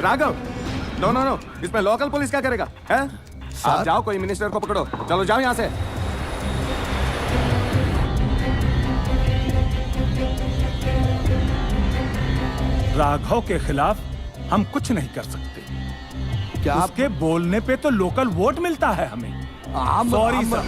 Raghav, no no no, इसमें local police क्या करेगा? है? आप जाओ, कोई मिनिस्टर को पकड़ो। चलो जाओ यहाँ से। राघव के खिलाफ हम कुछ नहीं कर सकते। क्या उसके बोलने पे तो लोकल वोट मिलता है हमें। Sorry sir.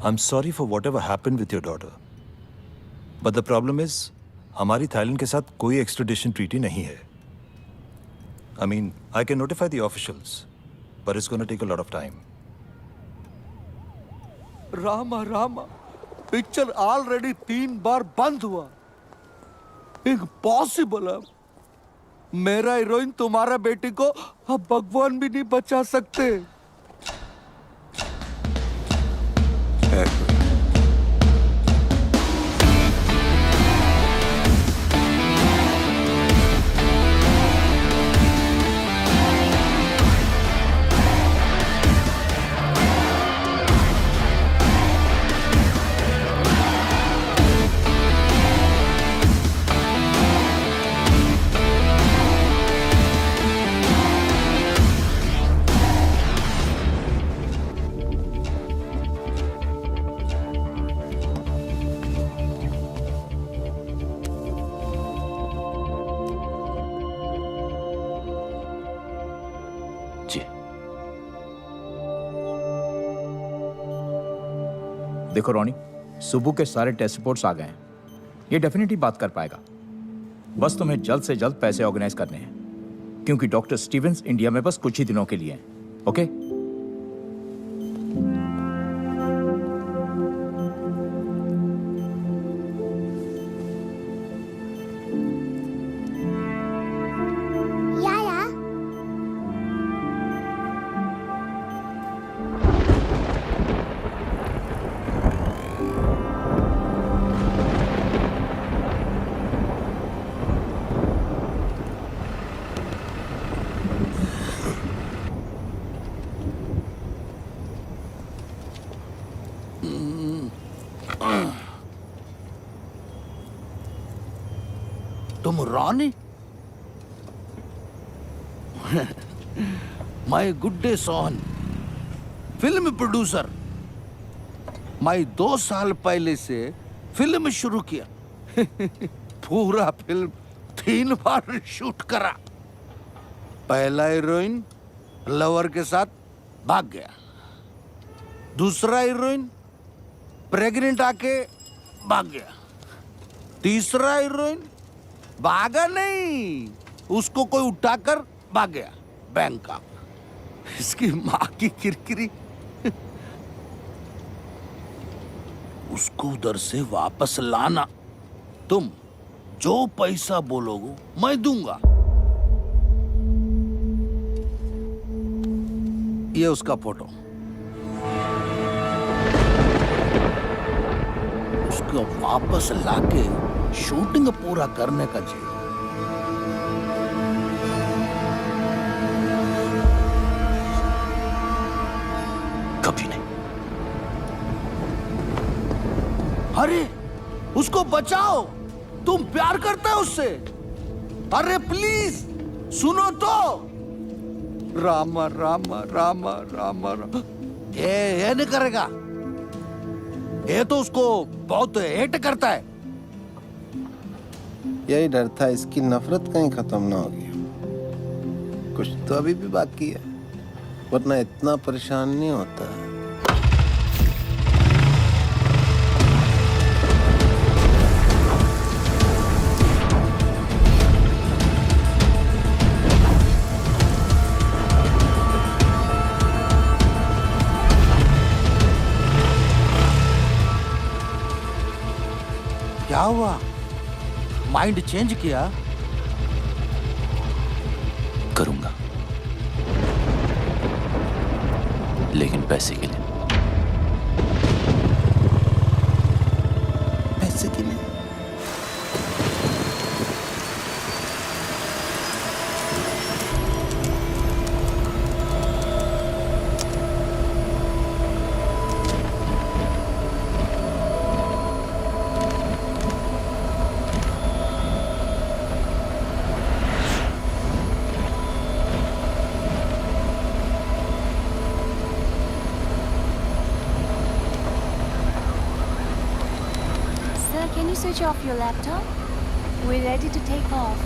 I'm sorry for whatever happened with your daughter. But the problem is, हमारी थाईलैंड के साथ कोई एक्सट्रेडिशन ट्रीटी नहीं है. I mean, I can notify the officials, but it's going to take a lot of time. Rama, picture already 3 बार बंद हुआ। Impossible है। मेरा हीरोइन तुम्हारा बेटी को अब भगवान भी नहीं बचा सकते। देखो रोनी, सुबह के सारे टेस्ट रिपोर्ट्स आ गए हैं। ये डेफिनेटली बात कर पाएगा। बस तुम्हें जल्द से जल्द पैसे ऑर्गेनाइज करने हैं, क्योंकि डॉक्टर स्टीवेंस इंडिया में बस कुछ ही दिनों के लिए हैं। ओके? तुम रानी? My good day Sohan, film producer. मैं 2 साल पहले से फिल्म शुरू किया। पूरा फिल्म 3 बार शूट करा। पहला हीरोइन लवर के साथ भाग गया। दूसरा हीरोइन प्रेग्नेंट आके भाग गया। तीसरा हीरोइन भागा नहीं, उसको कोई उठाकर भाग गया बैंकॉक। इसकी माँ की किरकिरी। उसको उधर से वापस लाना। तुम जो पैसा बोलोगे मैं दूंगा। ये उसका फोटो। उसको वापस लाके शूटिंग पूरा करने का चाहिए। कभी नहीं। अरे उसको बचाओ, तुम प्यार करते हो उससे। अरे प्लीज सुनो तो। रामा रामा रामा रामा रामा। ये नहीं करेगा। ये तो उसको बहुत हेट करता है। यही डर था, इसकी नफरत कहीं खत्म ना होगी। कुछ तो अभी भी बाकी है, वरना इतना परेशान नहीं होता। हुआ? माइंड चेंज किया? करूंगा, लेकिन पैसे के लिए। पैसे के लिए? Sir, can you switch off your laptop? We're ready to take off.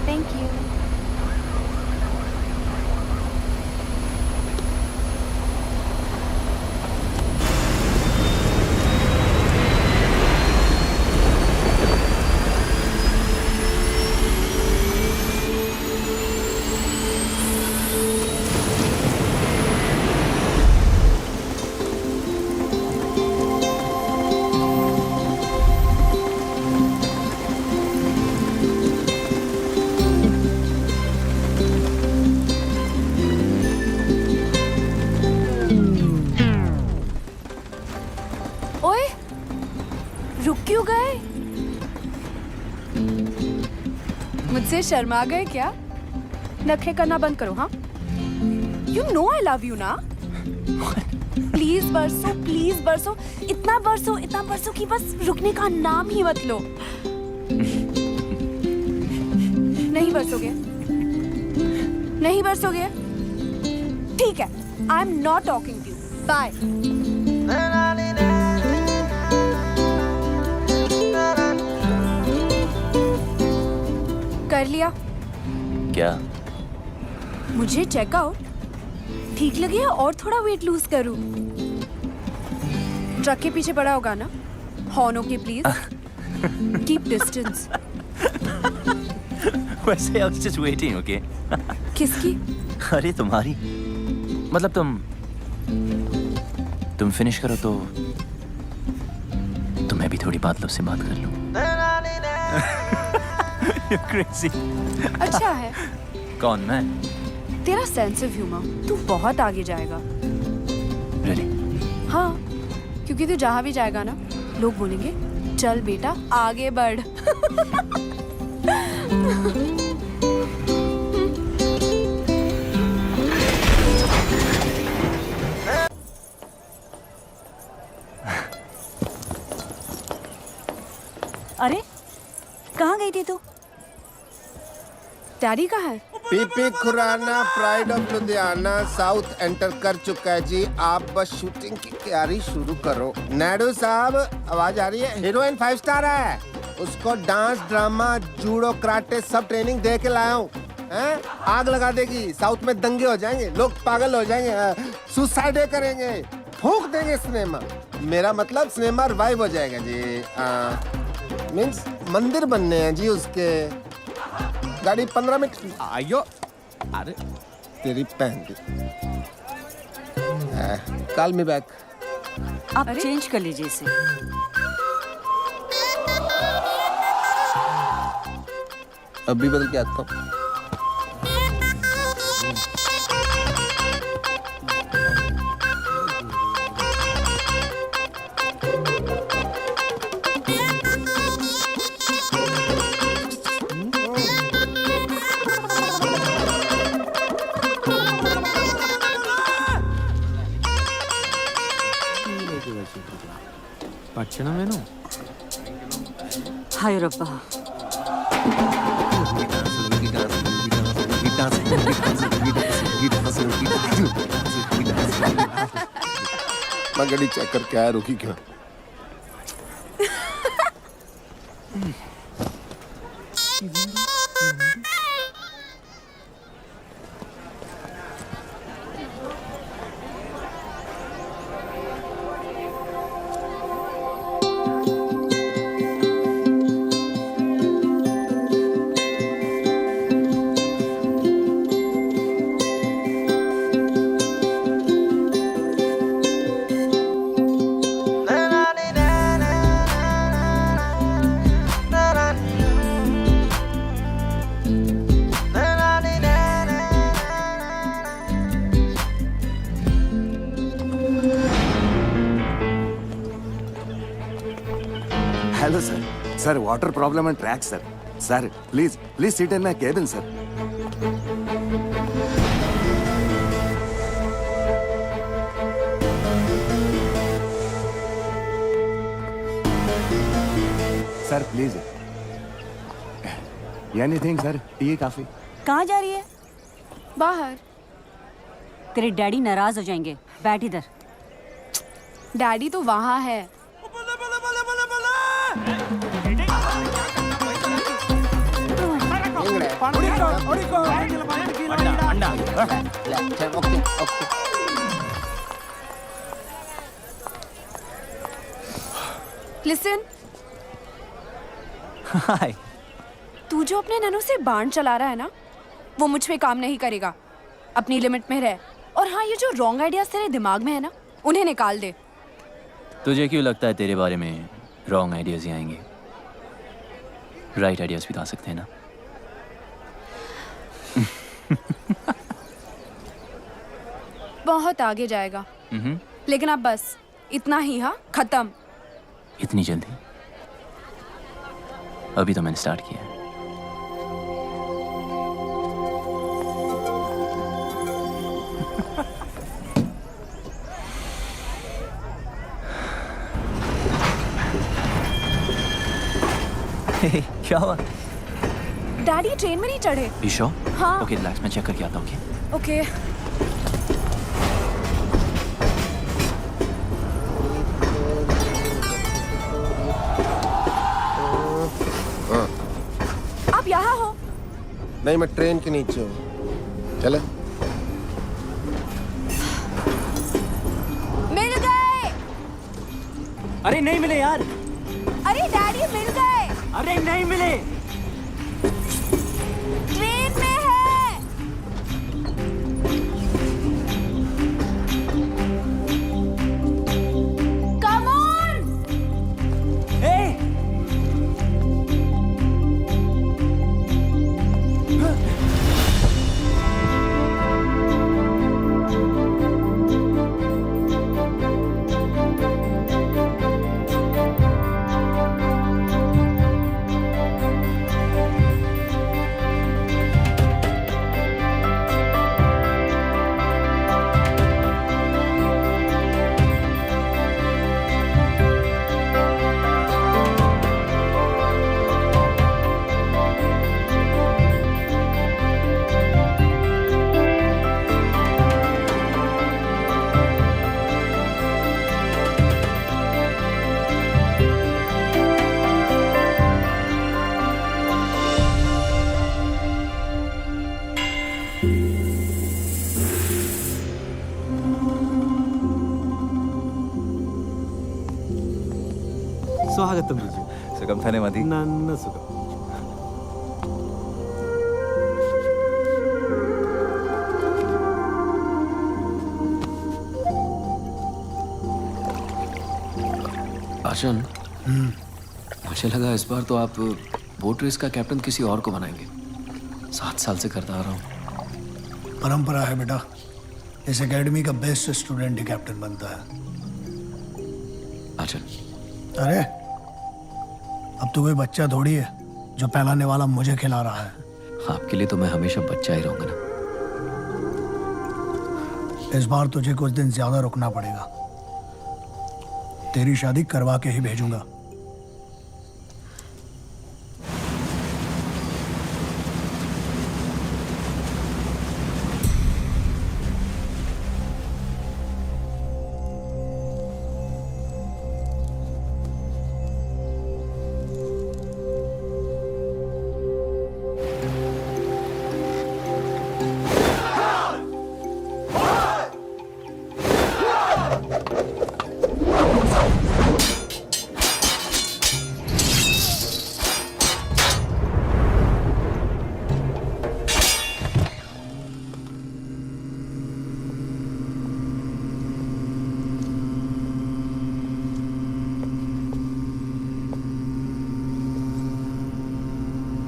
Thank you. ओए, रुक क्यों गए? मुझसे शर्मा गए क्या? नखरे करना बंद करो, हाँ? You know I love you ना? प्लीज बरसो, इतना बरसो कि बस रुकने का नाम ही मत लो। नहीं बरसोगे? ठीक है, I am not talking to you. Bye. कर लिया? क्या? मुझे चेकआउट ठीक लगे या और थोड़ा वेट लूज करूं? ट्रक के पीछे पड़ा होगा ना? Horn okay please. Keep distance. वैसे I was just waiting, okay? किसकी? अरे तुम्हारी। मतलब तुम फिनिश करो तो मैं भी थोड़ी बादलों से बात कर लूं। You're crazy. अच्छा है। कौन, मैं? तेरा सेंस ऑफ ह्यूमर, तू बहुत आगे जाएगा। Really? हाँ, क्योंकि तू जहाँ भी जाएगा ना, लोग बोलेंगे चल बेटा आगे बढ़। अरे कहाँ गई थी तू? डैडी कहाँ है? PP Khurana pride of Ludhiana south enter कर चुका है जी। आप बस शूटिंग की तैयारी शुरू करो। नायडू साहब, आवाज आ रही है? हीरोइन 5 स्टार है, उसको डांस, ड्रामा, जूडो, कराटे सब ट्रेनिंग दे के लाया हूँ। आग लगा देगी, साउथ में दंगे हो जाएंगे, लोग पागल हो जाएंगे, सुसाइड करेंगे, फूंक देंगे सिनेमा। मेरा मतलब सिनेमा रिवाइव हो जाएगा जी। मीन्स मंदिर बनने हैं जी उसके। गाड़ी 15 मिनट। आयो। अरे तेरी पहन की। Call me back. आप चेंज कर लीजिए इसे। अभी बदल के आता हूँ। हाय रब्बा। मैं गाड़ी चेक करके आया, रुकी क्यों? Sir, water problem and track, sir. Sir, please sit in my cabin, sir. Sir, please. Anything, sir? Tea, coffee? कहाँ जा रही है? बाहर। तेरे डैडी नाराज हो जाएंगे। बैठ इधर। डैडी तो वहाँ है। ओके ओके लिसन, हाय। तू जो अपने ननू से बाण चला रहा है ना, वो मुझ पे काम नहीं करेगा। अपनी लिमिट में रह। और हाँ, ये जो रॉन्ग आइडियाज तेरे दिमाग में है ना, उन्हें निकाल दे। तुझे क्यों लगता है तेरे बारे में रॉन्ग आइडियाज ही आएंगे? राइट आइडियाज भी तो आ सकते हैं ना। बहुत आगे जाएगा। लेकिन अब बस इतना ही। हाँ, खत्म। इतनी जल्दी? अभी तो मैंने स्टार्ट किया है। क्या हुआ? डैडी ट्रेन में नहीं चढ़े। ईशो? हाँ। ओके, रिलैक्स, मैं चेक करके आता हूँ। ओके। आप यहाँ हो? नहीं, मैं ट्रेन के नीचे हूँ। चले। मिल गए। अरे नहीं मिले यार। अरे डैडी मिल गए। अरे नहीं मिले। ट्रेन में है। Come on. ಸ್ವಾಗತಂ ರುಜು. सुगम थाने मधी। ನನ್ನ ಸುಖ. आशन, मुझे लगा इस बार तो आप बोट रेस का कैप्टन किसी और को बनाएंगे। 7 साल से करता आ रहा हूँ। परंपरा है बेटा, इस एकेडमी का बेस्ट स्टूडेंट ही कैप्टन बनता है। आचल, अरे अब तो कोई बच्चा थोड़ी है जो पहलाने वाला मुझे खिला रहा है। आपके लिए तो मैं हमेशा बच्चा ही रहूंगा ना। इस बार तुझे कुछ दिन ज्यादा रुकना पड़ेगा। तेरी शादी करवा के ही भेजूंगा।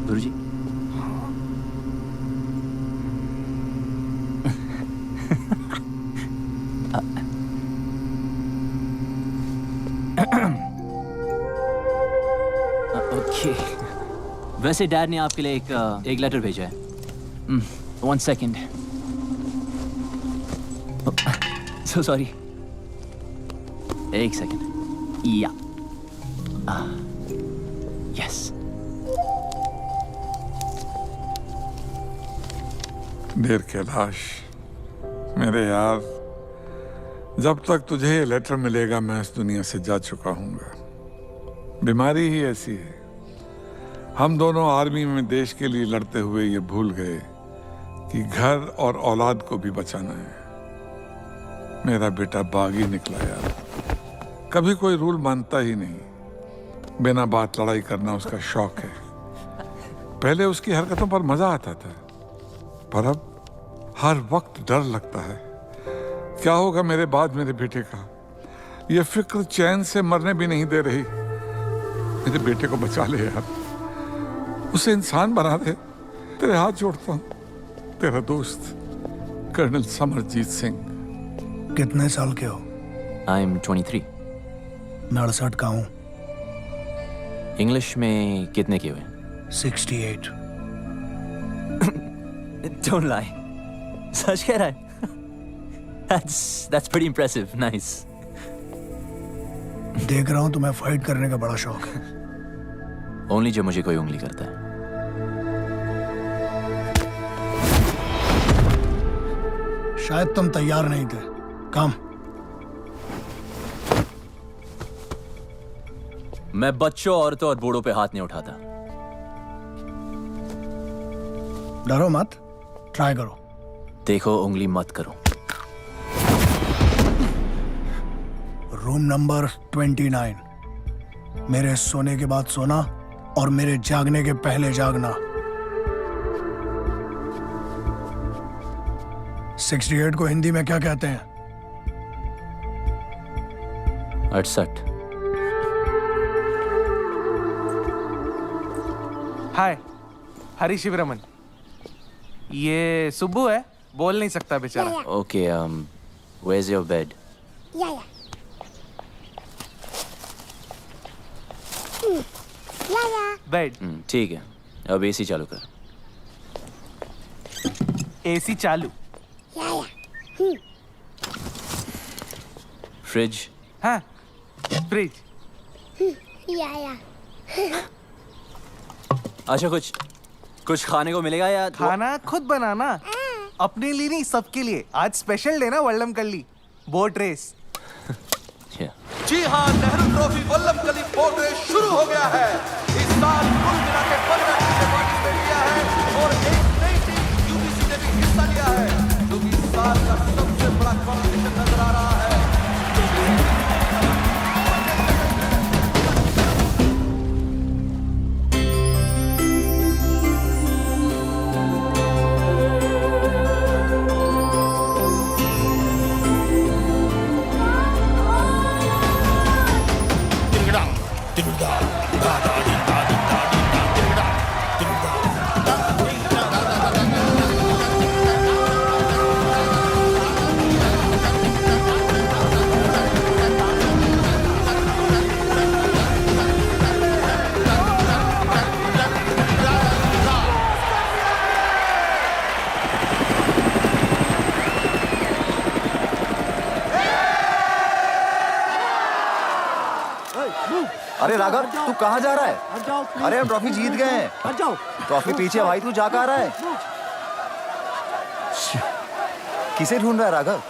गुरुजी। वैसे डैड ने आपके लिए एक लेटर भेजा है। 1 सेकेंड। So sorry. 1 सेकेंड। या यस। डियर कैलाश, मेरे यार, जब तक तुझे ये लेटर मिलेगा मैं इस दुनिया से जा चुका हूँगा। बीमारी ही ऐसी है। हम दोनों आर्मी में देश के लिए लड़ते हुए ये भूल गए कि घर और औलाद को भी बचाना है। मेरा बेटा बागी निकला यार, कभी कोई रूल मानता ही नहीं। बिना बात लड़ाई करना उसका शौक है। पहले उसकी हरकतों पर मजा आता था, पर अब हर वक्त डर लगता है। क्या होगा मेरे बाद मेरे बेटे का? ये फिक्र चैन से मरने भी नहीं दे रही। मेरे बेटे को बचा ले यार, उसे इंसान बना दे। तेरे हाथ जोड़ता हूँ, तेरा दोस्त कर्नल समरजीत सिंह। कितने साल के हो? I am 23। मैं 68 का हूँ। इंग्लिश में कितने के हुए? 68। Don't lie. सच कह रहा है? That's pretty impressive. Nice. देख रहा हूँ तुम्हें फाइट करने का बड़ा शौक है। Only जब मुझे कोई उंगली करता है। शायद तुम तैयार नहीं थे। कम। मैं बच्चों, औरतों और बूढ़ों पे हाथ नहीं उठाता। डरो मत, ट्राई करो। देखो, उंगली मत करो। Room number 29। मेरे सोने के बाद सोना और मेरे जागने के पहले जागना। 68 को हिंदी में क्या कहते हैं? 68। हाय, हरी शिवरमन। ये सुब्बू है, बोल नहीं सकता बेचारा। Okay, where's your bed? Bed. ठीक है, अब एसी चालू कर। एसी चालू। फ्रिज। हाँ, फ्रिज। अच्छा, कुछ खाने को मिलेगा या खाना खुद बनाना? अपने लिए नहीं, सबके लिए। आज स्पेशल डे ना वल्लम कल्ली बोट रेस। जी हाँ, नेहरू ट्रॉफी वल्लभ कली बोट रेस शुरू हो गया है। इस साल कुल मिला के 15 टीम ने पार्टिसिपेट किया है और एक नई टीम यूबीसी ने भी हिस्सा लिया है, जो कि इस साल का सबसे बड़ा कॉम्पिटिशन नजर आ रहा है। अरे राघव, तू कहाँ जा रहा है? अरे हम ट्रॉफी जीत गए हैं। ट्रॉफी पीछे भाई, तू जा कहाँ रहा है? किसे ढूंढ रहा है राघव?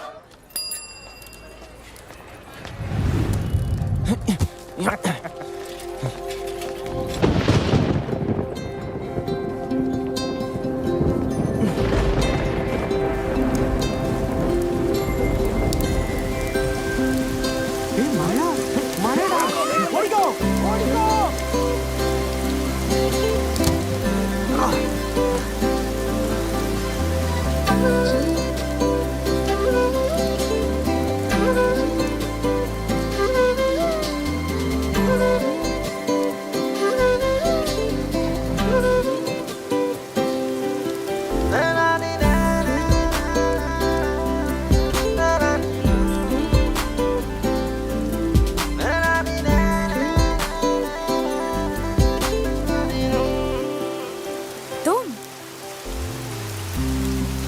तुम?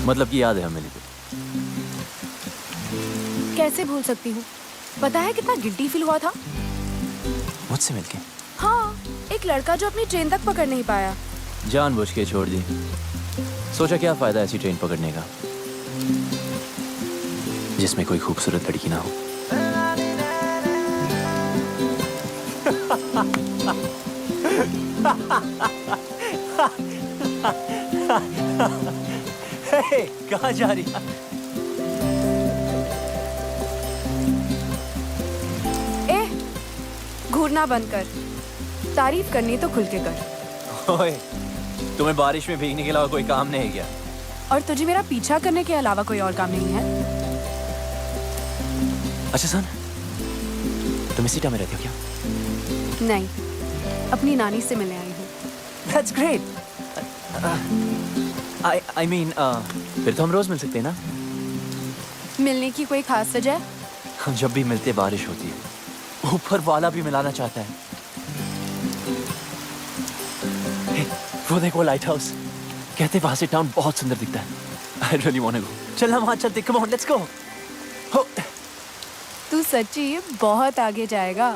मतलब कि याद है हमें को। कैसे भूल सकती हूँ? पता है कितना गिल्टी फील हुआ था? मुझसे मिलके? हाँ, एक लड़का जो अपनी ट्रेन तक पकड़ नहीं पाया। जानबूझ के छोड़ दी। सोचा क्या फायदा ऐसी ट्रेन पकड़ने का जिसमें कोई खूबसूरत लड़की ना हो। कहाँ जा रही है? घूरना बंद कर। तारीफ करनी तो खुल के कर। ओए, तुम्हें बारिश में भीगने के अलावा कोई काम नहीं है क्या? और तुझे मेरा पीछा करने के अलावा कोई और काम नहीं है? अच्छा सुन, तुम इसी टाइम में रहती हो क्या? नहीं, अपनी नानी से मिलने आई हूँ। That's great. I mean, फिर तो हम रोज मिल सकते हैं ना? मिलने की कोई खास वजह? हम जब भी मिलते बारिश होती है। ऊपर वाला भी मिलाना चाहता है। Hey, वो देखो लाइट हाउस। कहते वहां से टाउन बहुत सुंदर दिखता है। I really want to go. चल हम वहां चलते। Come on, let's go. हो। तू सच्ची बहुत आगे जाएगा।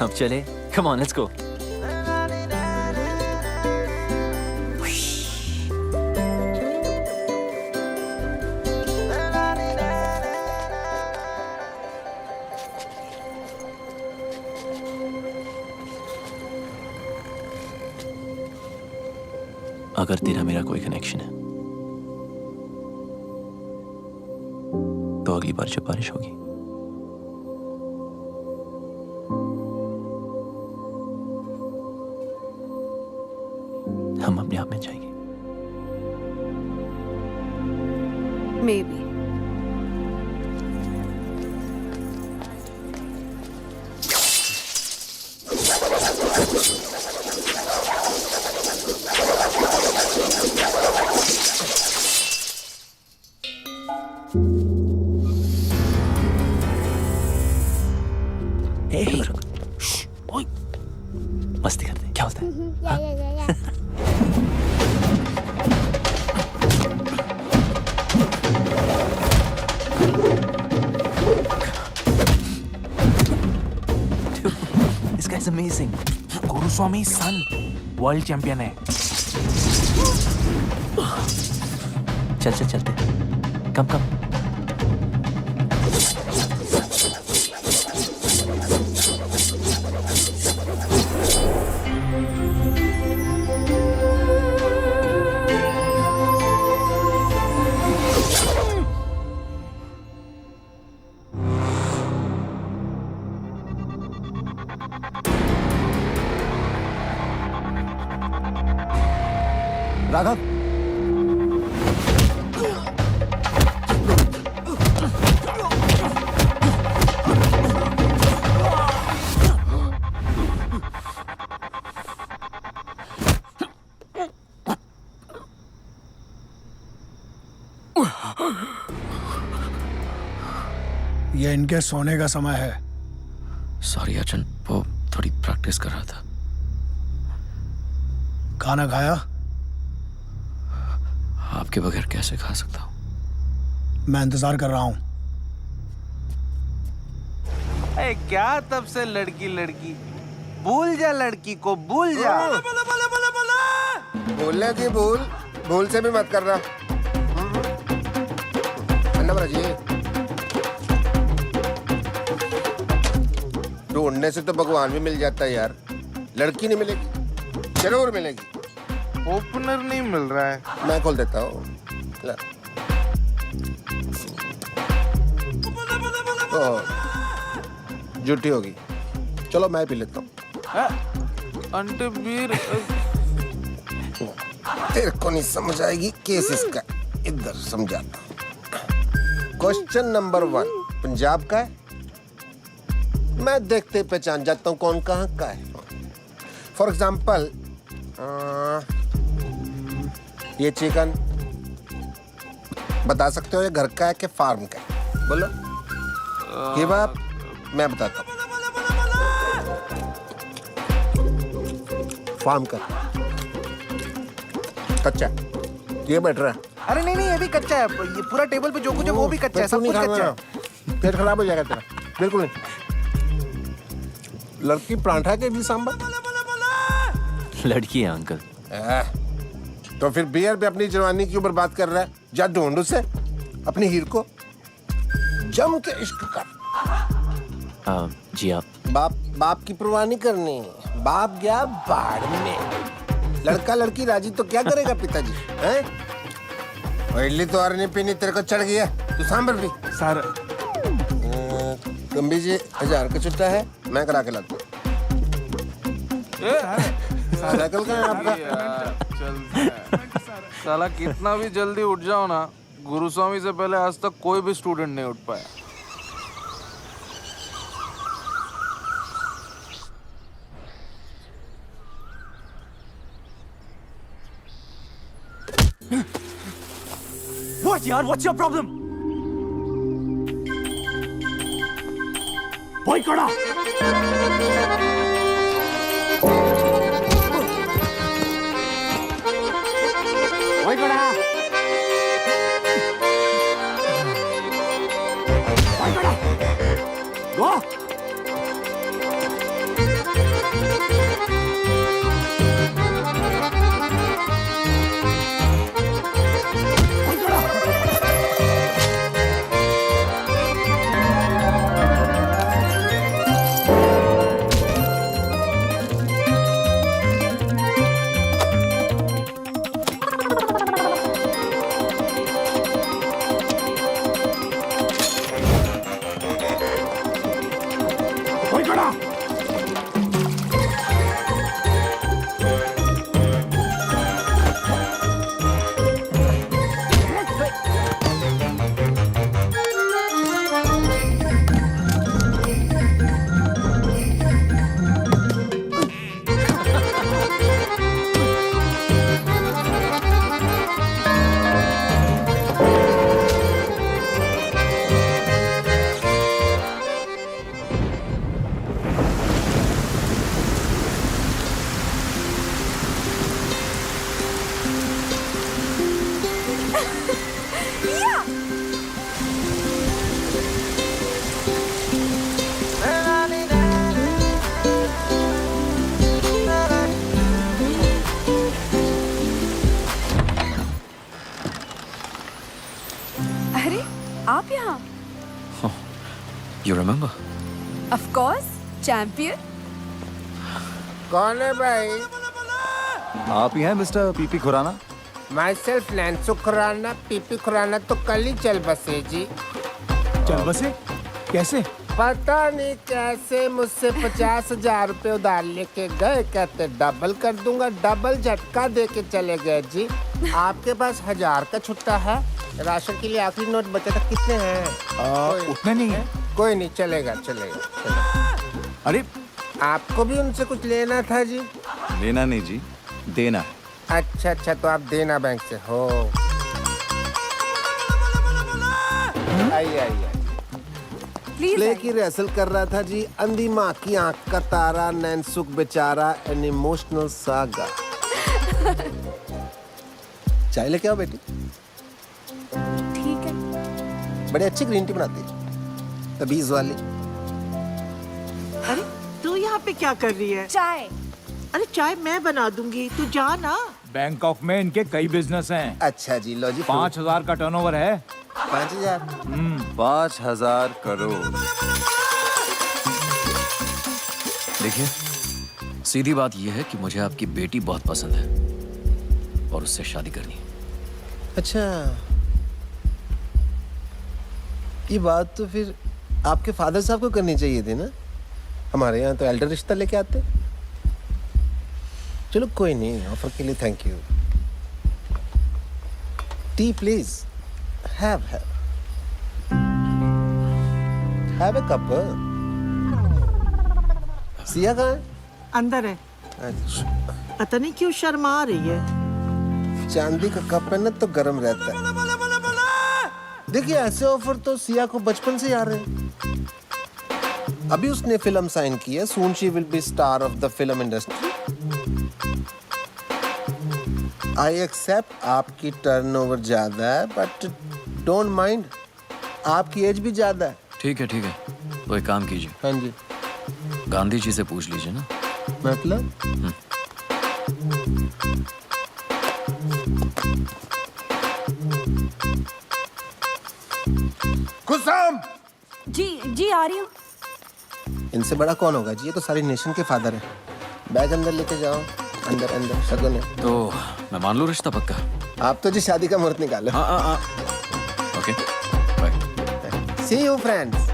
अब चले। Come on, let's go. अगर तेरा मेरा कोई कनेक्शन है तो अगली बार जब बारिश होगी हम अपने आप में जाएंगे। Maybe. मस्ती करते हैं, क्या होता है? This guy's amazing. Guruswami son world champion है। चलते कम राघव, ये इनके सोने का समय है। सॉरी अर्जुन, वो थोड़ी प्रैक्टिस कर रहा था। खाना खाया? आपके बगैर कैसे खा सकता हूँ? मैं इंतजार कर रहा हूँ। क्या तब से लड़की भूल जा, लड़की को भूल जा। बोलने की भूल से भी मत करना। जी ढूंढने से तो भगवान भी मिल जाता है यार। लड़की नहीं मिलेगी, जरूर मिलेगी। ओपनर नहीं मिल रहा है। मैं खोल देता हूँ। झूठी होगी, चलो मैं पी लेता हूँ। अंटे बीर तेरे को नहीं समझ आएगी, केस इसका इधर समझाता हूँ। क्वेश्चन नंबर 1 पंजाब का है। मैं देखते पहचान जाता हूँ कौन कहाँ का है। फॉर एग्जाम्पल ये चिकन बता सकते हो ये घर का है कि फार्म का है? बोलो। ये बात मैं बताता हूँ, फार्म का। कच्चा ये बैठ रहा है। अरे नहीं नहीं, ये भी कच्चा है। ये पूरा टेबल पे जो कुछ है वो भी कच्चा है, सब कुछ कच्चा है। पेट खराब हो जाएगा तेरा। बिल्कुल नहीं। लड़की परांठा के भी सांबर। लड़की है अंकल। तो फिर बियर पे अपनी जवानी क्यों बर्बाद कर रहा है? जा ढूंढ उसे, अपनी हीर को, जम के इश्क कर। जी आप। बाप की परवाह नहीं करनी। बाप गया बाढ़ में। लड़का लड़की राजी तो क्या करेगा पिताजी? हैं? और इडली तो और नहीं पीनी, तेरे को चढ़ गया। तू सांबर भी। सर कम्बी जी 1000 का छुट्टा है, मैं करा के लाता हूँ। साइकिल का है आपका? साला कितना भी जल्दी उठ जाओ ना, गुरुस्वामी से पहले आज तक कोई भी स्टूडेंट नहीं उठ पाया। What यार? What's your problem? भाई कड़ा। भाई कड़ा। भाई कड़ा। गो। अरे आप यहाँ? You remember? Of course, champion. कौन है भाई? आप ही हैं mister PP Khurana? Myself नैन्सो खुराना। पीपी खुराना तो कल ही चल बसे जी। चल बसे? कैसे? पता नहीं कैसे मुझसे 50,000 रुपए उधार लेके गए, कहते डबल कर दूंगा, डबल झटका दे के चले गए जी। आपके पास 1000 का छुट्टा है? राशन के लिए आखिरी नोट बचा था, कितने हैं? उतने नहीं है। कोई नहीं, चलेगा चलेगा। अरे आपको भी उनसे कुछ लेना था जी? लेना नहीं जी, देना है। अच्छा अच्छा, तो आप देना बैंक से हो। आइए आइए। प्ले की रिहर्सल कर रहा था जी। अंधी माँ की आंख का तारा, नैनसुख बेचारा, एन इमोशनल सागा। चाय लेके आओ बेटी। ठीक है। बड़ी अच्छी ग्रीन टी बनाती है, तबीज वाली। अरे तू यहाँ पे क्या कर रही है? चाय। अरे चाय मैं बना दूंगी, तू जा ना। बैंकॉक में इनके कई बिजनेस हैं। अच्छा जी, लो जी। 5,000 का टर्नओवर है। 5,000? 5,000 करोड़। देखिए, सीधी बात यह है कि मुझे आपकी बेटी बहुत पसंद है और उससे शादी करनी है। अच्छा, ये बात तो फिर आपके फादर साहब को करनी चाहिए थी ना। हमारे यहाँ तो एल्डर रिश्ता लेके आते। चलो कोई नहीं, ऑफर के लिए thank you. T please. Have a cup. Siya कहाँ है? अंदर है। अच्छा, पता नहीं क्यों शर्मा रही है। चांदी का कप है ना तो गर्म रहता है। देखिए, ऐसे ऑफर तो सिया को बचपन से आ रहे हैं। अभी उसने फिल्म साइन की है, soon she will be star of the film industry. I accept आपकी टर्नओवर ज्यादा है, बट डोंट माइंड, आपकी एज भी ज्यादा है। ठीक है तो एक काम कीजिए। हाँ जी। गांधी जी से पूछ लीजिए ना। मतलब? कुसुम! जी आ रही हूँ। इनसे बड़ा कौन होगा जी, ये तो सारी नेशन के फादर है। बैग अंदर लेके जाओ। अंदर शगुन है। तो मैं मान लूं रिश्ता पक्का? आप तो जी शादी का मुहूर्त निकालो। हाँ। Okay bye. See you friends.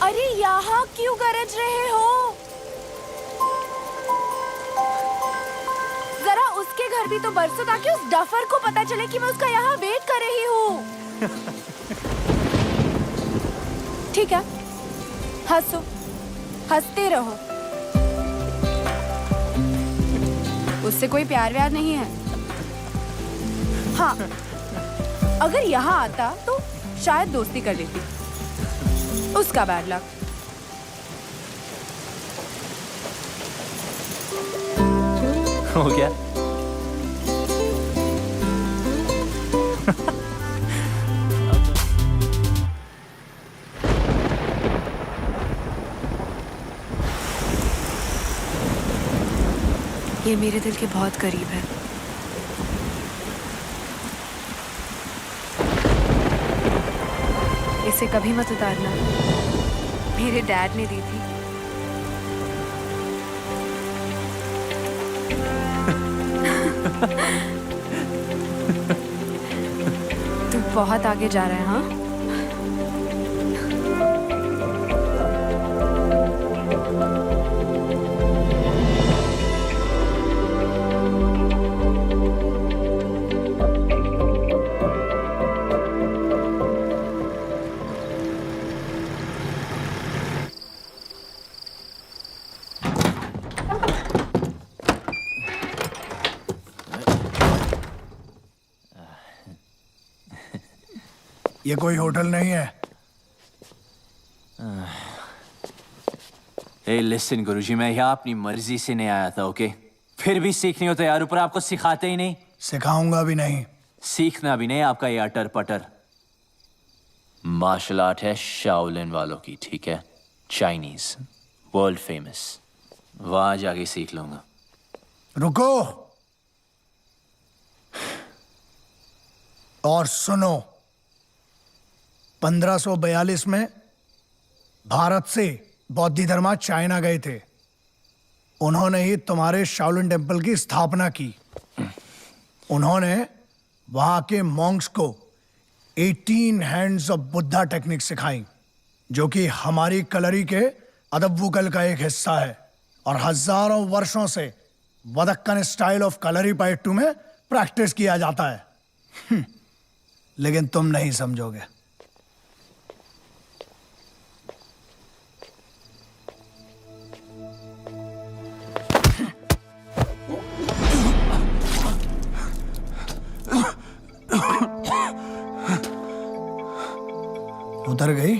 अरे यहाँ क्यों गरज रहे हो? जरा उसके घर भी तो बरसो ताकि उस डफर को पता चले कि मैं उसका यहाँ वेट कर रही हूँ। ठीक है, हंसो, हंसते रहो। उससे कोई प्यार व्यार नहीं है। हाँ, अगर यहाँ आता तो शायद दोस्ती कर लेती। उसका बैड लक। हो गया? ये मेरे दिल के बहुत करीब है। इसे कभी मत उतारना, मेरे डैड ने दी थी। तू बहुत आगे जा रहा है। हाँ, ये कोई होटल नहीं है। Hey, listen, गुरुजी, मैं यहाँ अपनी मर्जी से नहीं आया था, ओके? फिर भी सीखनी हो तो यार, ऊपर आपको सिखाते ही नहीं। सिखाऊंगा भी नहीं। सीखना भी नहीं आपका ये अटर पटर। मार्शल आर्ट है शाओलिन वालों की, ठीक है? Chinese, world famous. वहां जाके सीख लूंगा। रुको और सुनो। 1542 में भारत से बौद्ध धर्मा चाइना गए थे। उन्होंने ही तुम्हारे शाओलिन टेम्पल की स्थापना की। उन्होंने वहां के मॉन्क्स को 18 हैंड्स ऑफ बुद्धा टेक्निक सिखाई, जो कि हमारी कलरी के अदब्बुकल का एक हिस्सा है और हजारों वर्षों से वदक्कन स्टाइल ऑफ कलरी पाइट्टू में प्रैक्टिस किया जाता है। लेकिन तुम नहीं समझोगे। उतर गई?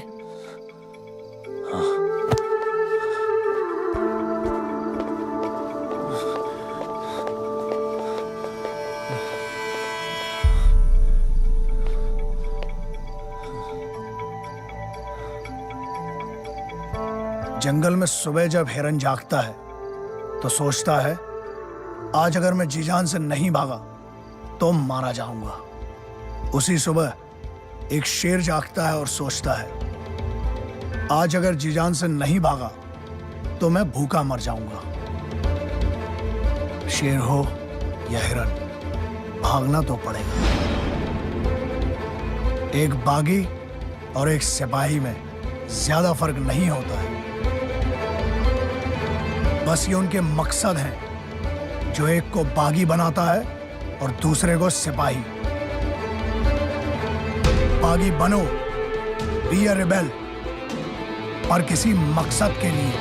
जंगल में सुबह जब हिरन जागता है तो सोचता है, आज अगर मैं जी जान से नहीं भागा तो मारा जाऊंगा। उसी सुबह एक शेर जागता है और सोचता है, आज अगर जीजान से नहीं भागा तो मैं भूखा मर जाऊंगा। शेर हो या हिरन, भागना तो पड़ेगा। एक बागी और एक सिपाही में ज्यादा फर्क नहीं होता है। बस ये उनके मकसद हैं जो एक को बागी बनाता है और दूसरे को सिपाही। बागी बनो, बी अ रिबेल, पर किसी मकसद के लिए।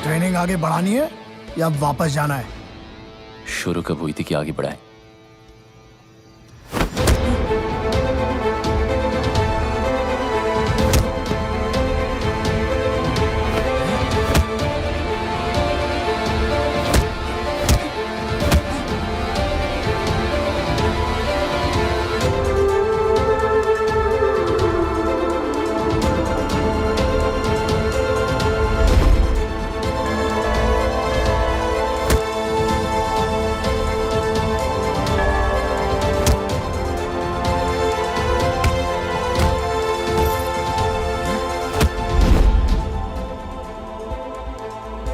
ट्रेनिंग आगे बढ़ानी है या वापस जाना है? शुरू कब हुई थी कि आगे बढ़ाएं?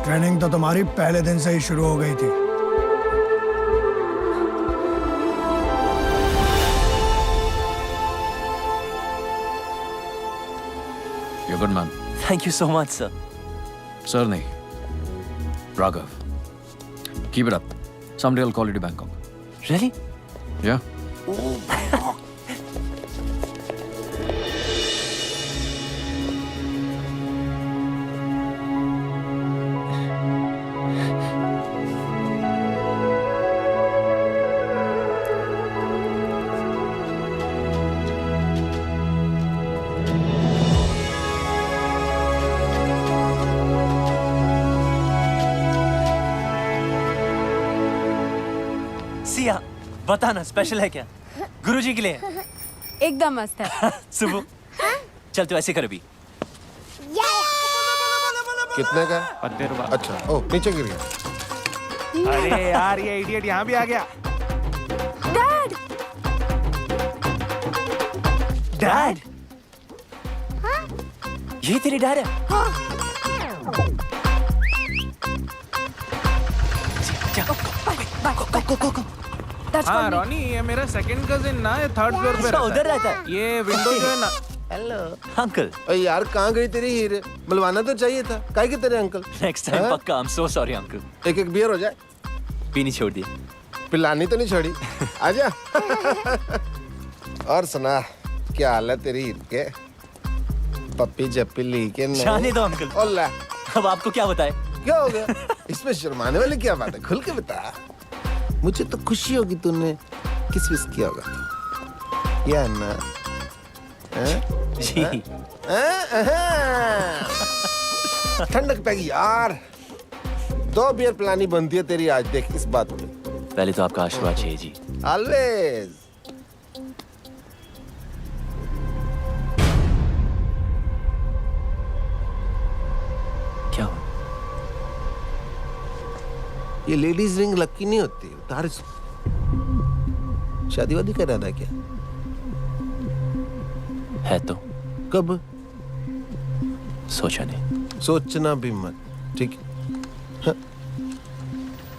ट्रेनिंग तो तुम्हारी पहले दिन से ही शुरू हो गई थी। You're good, man. Thank you so much, sir. Sir, नहीं. Raghav. Keep it up. Someday I'll call you to Bangkok. Really? Yeah. Siya, बताना स्पेशल है क्या? गुरुजी के लिए? एकदम मस्त है। सुबह चल तू ऐसे कर अभी। कितने का? 50 रुपए। अच्छा, ओ नीचे गिर गया। अरे यार ये इडियट यहाँ भी आ गया। डैड, डैड, ये तेरी डैड है? हाँ रॉनी, ये मेरा सेकंड कजिन ना, ये थर्ड फ्लोर पे उधर रहता है। ये विंडो जो है ना। Hello uncle. अरे यार कहाँ गई तेरी हीरे? बुलवाना तो चाहिए था। काहे के तेरे अंकल? नेक्स्ट टाइम पक्का। I am so sorry uncle. एक एक बियर हो जाए। पीनी छोड़ दी। पिलानी तो नहीं छोड़ी। आजा। और सुना, क्या हाल है तेरी हीर के? पप्पी जप्पी ली के नहीं? जाने दो अंकल। ओला, अब आपको क्या बताए? क्या हो गया? इसमें शर्माने वाली क्या बात है? खुल के बता। मुझे तो खुशी होगी तूने किस विस किया होगा। या ना? जी। ठंडक पैगी यार। 2 बियर पिलानी बनती है तेरी आज, देख इस बात में। पहले तो आपका आशीर्वाद चाहिए जी। ऑलवेज। क्या हुआ? ये लेडीज रिंग लकी नहीं होती, उतार इसको। शादी वादी कर रहा था क्या? है तो। कब? सोचा नहीं। सोचना भी मत, ठीक है?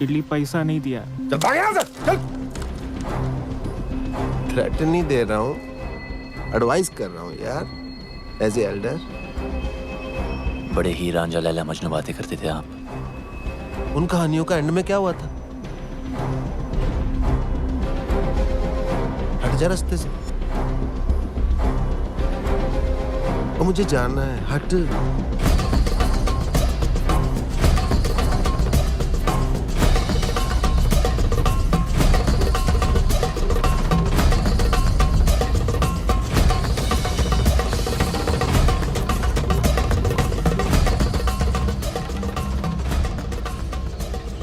इडली पैसा नहीं दिया। चल भाग यहाँ से, चल। थ्रेट नहीं दे रहा हूँ, एडवाइस कर रहा हूँ यार, एज ए एल्डर। बड़े ही रांझा लैला मजनू बातें करते थे आप। उन कहानियों का एंड में क्या हुआ था? हट जा रास्ते से। और मुझे जाना है, हट।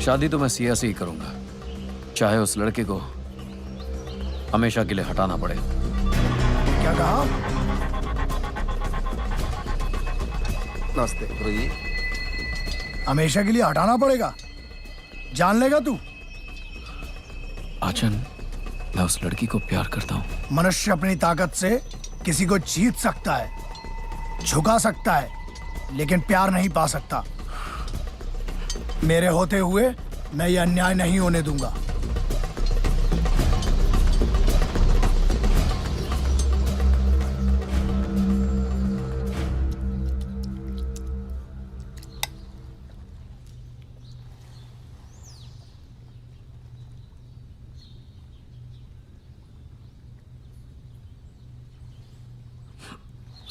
शादी तो मैं सिया से ही करूंगा, चाहे उस लड़के को हमेशा के लिए हटाना पड़े। क्या कहा? नमस्ते गुरु जी। हमेशा के लिए हटाना पड़ेगा? जान लेगा तू? आचन, मैं उस लड़की को प्यार करता हूँ। मनुष्य अपनी ताकत से किसी को जीत सकता है, झुका सकता है, लेकिन प्यार नहीं पा सकता। मेरे होते हुए मैं ये अन्याय नहीं होने दूंगा।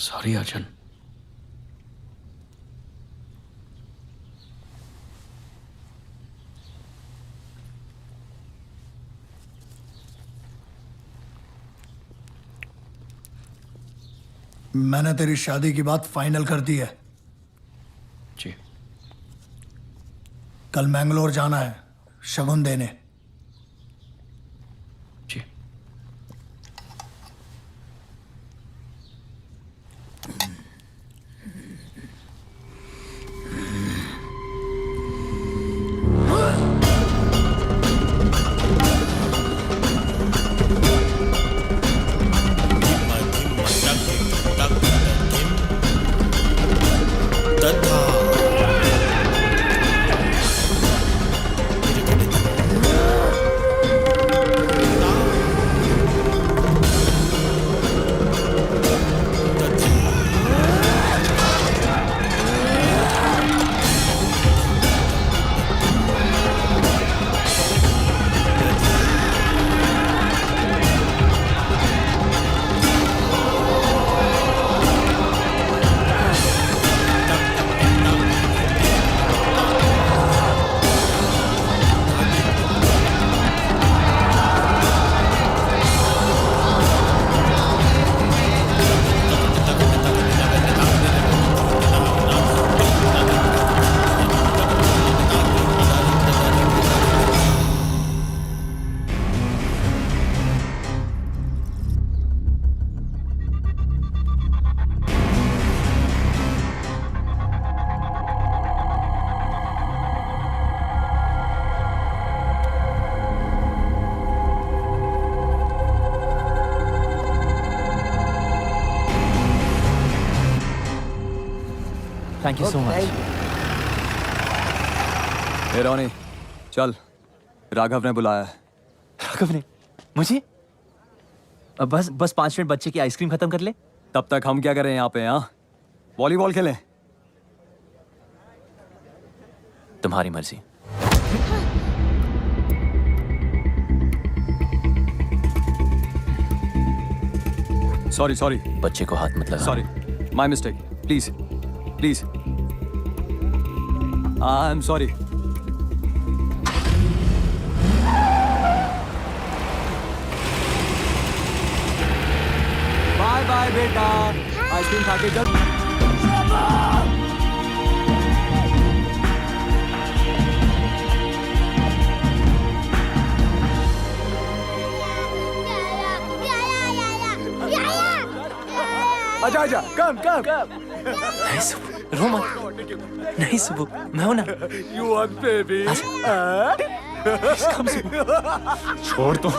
सॉरी अर्जुन। मैंने तेरी शादी की बात फाइनल कर दी है। जी। कल मैंगलोर जाना है शगुन देने। जी। Thank you so much. Roni चल, राघव ने बुलाया है। राघव ने मुझे? बस 5 मिनट बच्चे की आइसक्रीम खत्म कर ले। तब तक हम क्या करें यहाँ पे? हाँ, वॉलीबॉल खेलें। तुम्हारी मर्जी। सॉरी बच्चे को हाथ मत लगा। Sorry, my mistake. Please I am sorry. Bye bye बेटा, आइसक्रीम खा के जब आजा कम। नहीं सुबह, रो मत। नहीं सुबह, मैं हूं ना। You want baby? कम सुबह, छोड़ तो।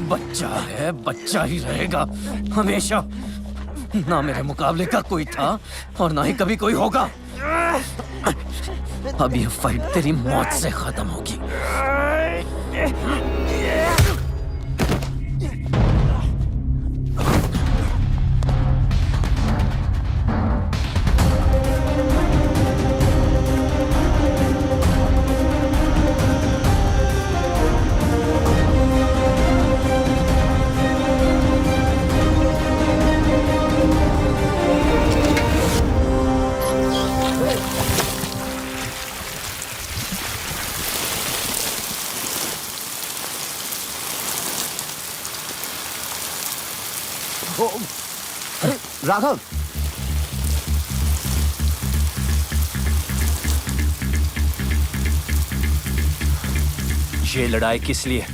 बच्चा है, बच्चा ही रहेगा हमेशा। ना मेरे मुकाबले का कोई था और ना ही कभी कोई होगा। अब ये फाइट तेरी मौत से खत्म होगी। अरे राघव, ये लड़ाई किस लिए?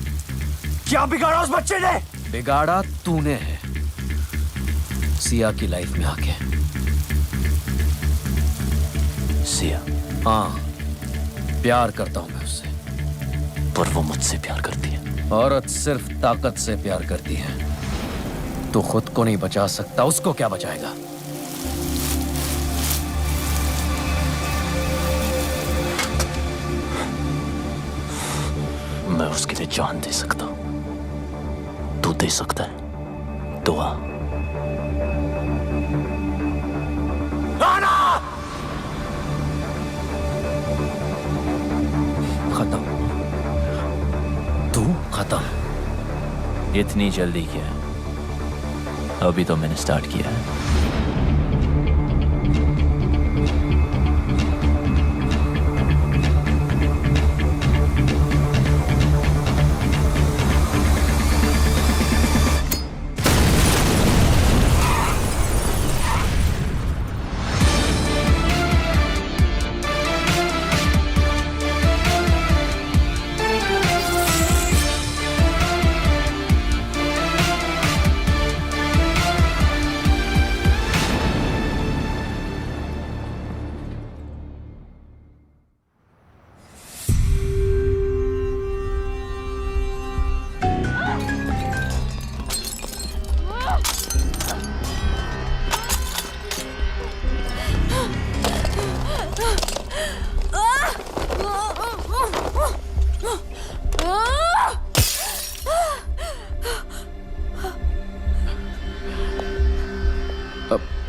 क्या बिगाड़ा उस बच्चे ने? बिगाड़ा तूने है, सिया की लाइफ में आके। सिया? हाँ, प्यार करता हूं मैं उससे। पर वो मुझसे प्यार करती है। औरत सिर्फ ताकत से प्यार करती है। तो खुद को नहीं बचा सकता, उसको क्या बचाएगा? मैं उसके लिए जान दे सकता हूं। तू दे सकता है दुआ। खत्म। तू खत्म। इतनी जल्दी क्या? अभी तो मैंने स्टार्ट किया है।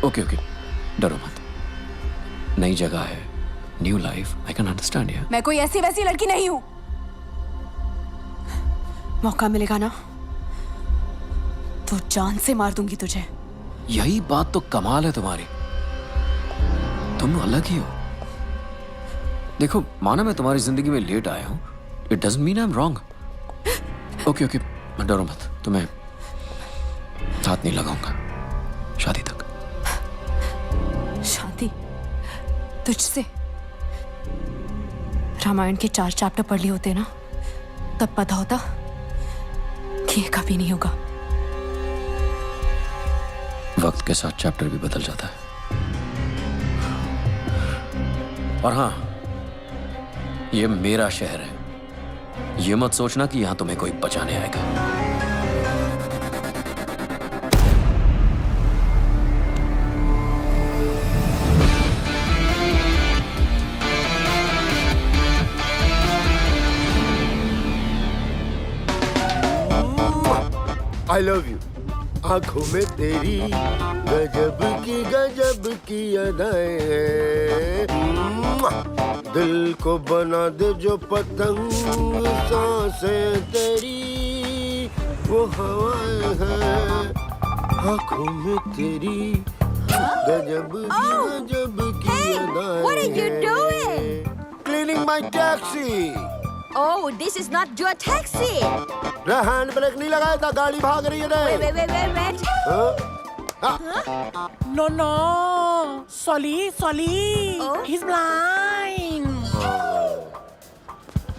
ओके ओके, डरो मत। नई जगह है, new life, I can understand यार। मैं कोई ऐसी वैसी लड़की नहीं हूं। मौका मिलेगा ना तो जान से मार दूंगी तुझे। यही बात तो कमाल है तुम्हारी, तुम अलग ही हो। देखो, माना मैं तुम्हारी जिंदगी में लेट आया हूं, it doesn't mean I am wrong. Okay okay, डरो मत, तुम्हें हाथ नहीं लगाऊंगा शादी तक। शादी तुझसे? रामायण के 4 चैप्टर पढ़ लिए होते ना, तब पता होता कि ये कभी नहीं होगा। वक्त के साथ चैप्टर भी बदल जाता है। और हाँ, ये मेरा शहर है, ये मत सोचना कि यहां तुम्हें कोई बचाने आएगा। I love you. आंखों में तेरी गजब की अदाएं हैं। दिल को बना दे जो पतंग, सांसें तेरी वो हवाएं हैं। आंखों में तेरी गजब की अदाएं you doing? Cleaning my taxi. Oh, this is not your taxi. रे हैंड ब्रेक नहीं लगाया था, गाड़ी भाग रही है रे। Wait. No. Sorry. He's blind.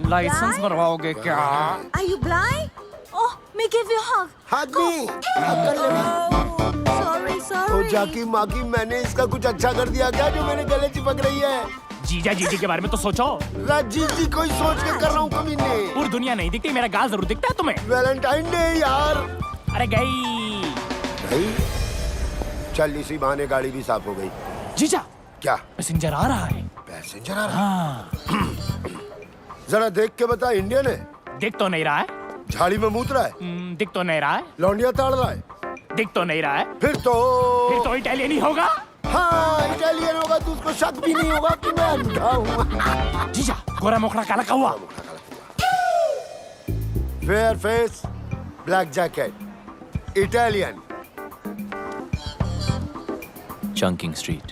Licence बनवाओगे क्या? Are you blind? Oh, me give you a hug. Hug me. Sorry. ओ जाकी माकी, मैंने इसका कुछ अच्छा कर दिया क्या जो मेरे गले चिपक रही है? जीजा जीजी के बारे में तो सोचो। जी कोई सोच के कर रहा हूँ कमीने। पूरी दुनिया नहीं दिखती, मेरा गाल जरूर दिखता है तुम्हें। वैलेंटाइन डे यार। अरे गई। चल इसी बहाने गाड़ी भी साफ हो गई। जीजा क्या? पैसेंजर आ रहा है। पैसेंजर आ रहा है? जरा देख के बता, इंडियन है? दिख तो नहीं रहा है। झाड़ी में मूत रहा है? दिख तो नहीं रहा है। लौंडिया ताड़ रहा है? दिख तो नहीं रहा है। फिर तो इटालियन ही होगा। हाँ इटालियन होगा तो उसको शक भी नहीं होगा कि मैं अंधा हूँ। जीजा गोरा मोखड़ा काला कौवा। Fair face, black jacket, Italian. Chunking street.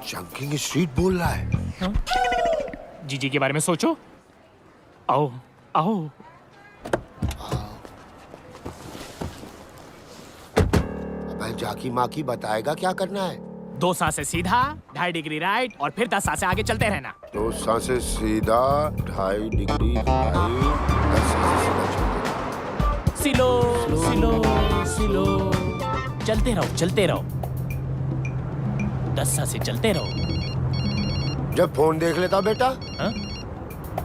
Chunking street बोल रहा है? जीजी के बारे में सोचो। आओ। जाकी माकी बताएगा क्या करना है? 2 सांसें सीधा, 2.5 डिग्री राइट और फिर 10 सांसें आगे चलते रहना। 2 सांसें सीधा, 2.5 डिग्री राइट, 10 सांसें सीधा चलते। स्लो। चलते रहो। 10 सांसें चलते रहो। जब फोन देख लेता बेटा?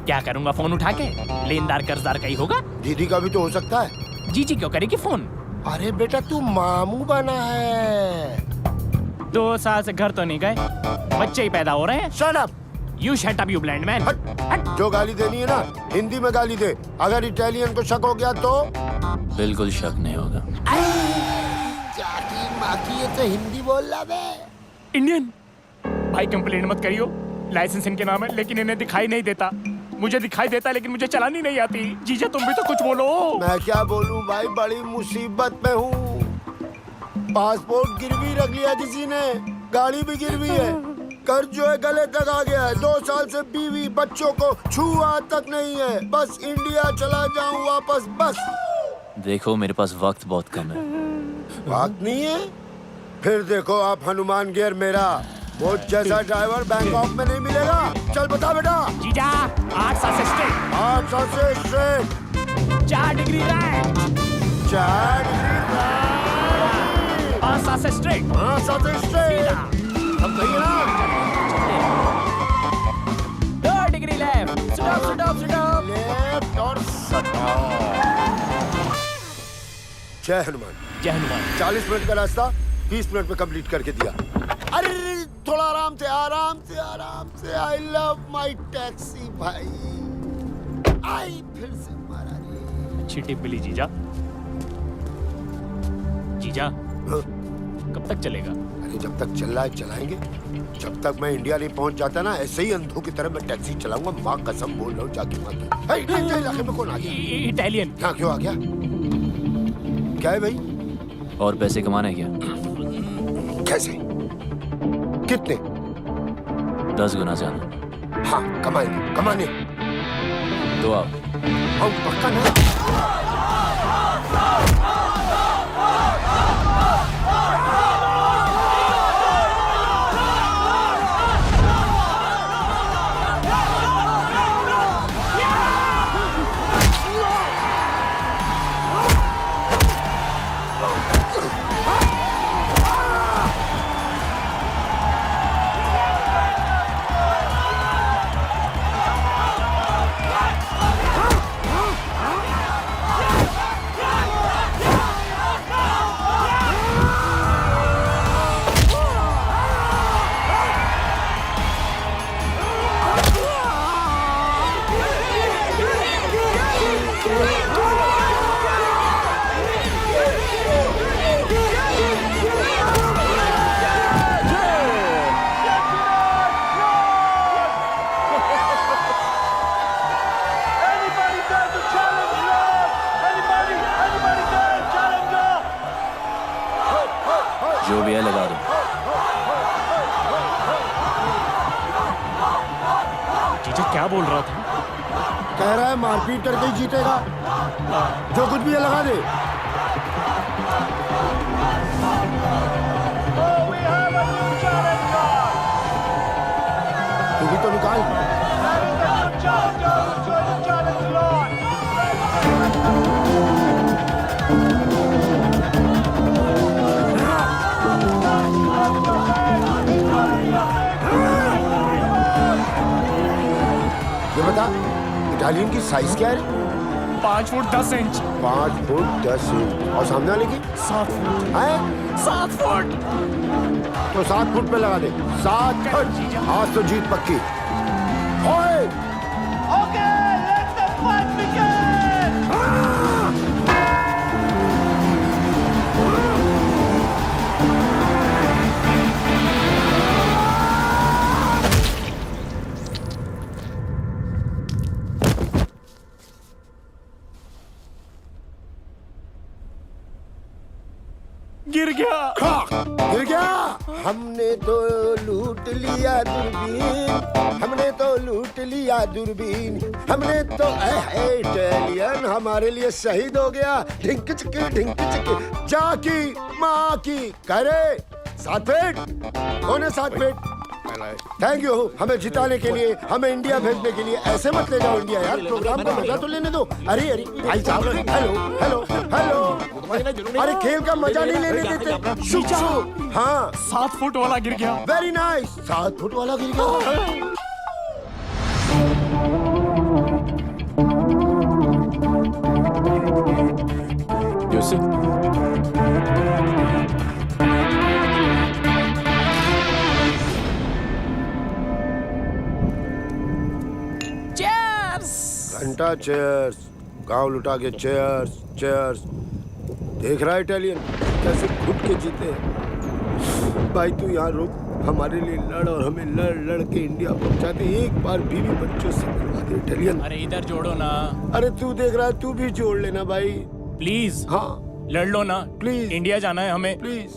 क्या करूंगा फोन उठा के? लेनदार कर्जदार का ही होगा। दीदी का भी तो हो सकता है। जीजी क्यों करेगी फोन? अरे बेटा तू मामू बना है। 2 साल से घर तो नहीं गए, बच्चे ही पैदा हो रहे हैं। Shut up! You shut up, you blind man. हट। जो गाली देनी है ना हिंदी में गाली दे। अगर इटालियन को शक हो गया तो? बिल्कुल शक नहीं होगा। जाकी माकी ये तो हिंदी बोल रहा है। इंडियन भाई कंप्लेंट मत करियो, लाइसेंस इनके नाम है लेकिन इन्हें दिखाई नहीं देता। मुझे दिखाई देता लेकिन मुझे चलानी नहीं आती। जीजा तुम भी तो कुछ बोलो। मैं क्या बोलूं भाई, बड़ी मुसीबत में हूँ। पासपोर्ट गिरवी रख लिया किसी ने, गाड़ी भी गिरवी है, कर्ज जो है गले तक आ गया है। 2 साल से बीवी बच्चों को छुआ तक नहीं है। बस इंडिया चला जाऊं वापस बस। देखो मेरे पास वक्त बहुत कम है। वक्त नहीं है? फिर देखो आप हनुमान गियर मेरा, वो जैसा ड्राइवर बैंकॉक में नहीं मिलेगा। चल बता बेटा। जीजा 8 सांसें स्ट्रेट। 8 सांसें straight. 4 degree right. 4 degree right. 5 सांसें स्ट्रेट। 5 सांसें स्ट्रेट। अब सही है ना? 2 डिग्री लेफ्ट। स्टॉप। लेफ्ट और स्टॉप। जय हनुमान। 40 मिनट का रास्ता 20 मिनट में कंप्लीट करके दिया। अरे थोड़ा आराम से। आई लव माई टैक्सी भाई। आई फिर से मारा रे। अच्छी टिप मिली जीजा। कब तक चलेगा? अरे जब तक चल रहा है चलाएंगे। जब तक मैं इंडिया नहीं पहुंच जाता ना, ऐसे ही अंधों की तरह मैं टैक्सी चलाऊंगा। माँ कसम बोल रहा हूँ जाकी माँ की। इलाके में कौन आ गया? इटालियन। क्या क्यों आ गया? क्या है भाई? और पैसे कमाने क्या? कैसे? कितने? 10 गुना ज्यादा। हाँ कमाने। तो आओ। पक्का ना? बोल रहा था? कह रहा है मारपीट करके ही जीतेगा। जो कुछ भी है लगा दे। तू भी तो निकाल। ये बता, इटालियन की साइज क्या है? 5 फुट 10 इंच। 5 foot 10 inch. और सामने वाले की 7 फुट। है 7 फुट। तो 7 फुट पे लगा दे। 7 फुट। आज तो जीत पक्की। ओए! Okay, let the fight begin! गिर गया। गिर गया। हमने तो लूट लिया दूरबीन, हमने तो लूट लिया दूरबीन, हमने तो इटालियन हमारे लिए शहीद हो गया। ढिंक चिकी जाकी माँ की करे 7 फीट। कौन है 7 फीट? थैंक यू हमें जिताने के लिए, हमें इंडिया भेजने के लिए। ऐसे मत ले जाओ इंडिया यार, प्रोग्राम को मजा तो लेने दो। अरे अरे भाई साहब, हेलो हेलो हेलो। अरे खेल का मजा नहीं लेने देते। शुभ शुभ। हाँ 7 फुट वाला गिर गया। Very nice. 7 फुट वाला गिर गया। घंटा चेयर्स, गांव लुटा के चेयर्स चेयर्स। देख रहा है इटालियन कैसे घुट के जीते हैं। भाई तू यहाँ रुक, हमारे लिए लड़ और हमें लड़ लड़ के इंडिया पहुंचाते। एक बार बीवी बच्चों से मिलवा दे इटालियन। अरे इधर जोड़ो ना। अरे तू देख रहा है, तू भी जोड़ लेना भाई प्लीज। हाँ लड़ लो ना प्लीज। इंडिया जाना है हमें प्लीज।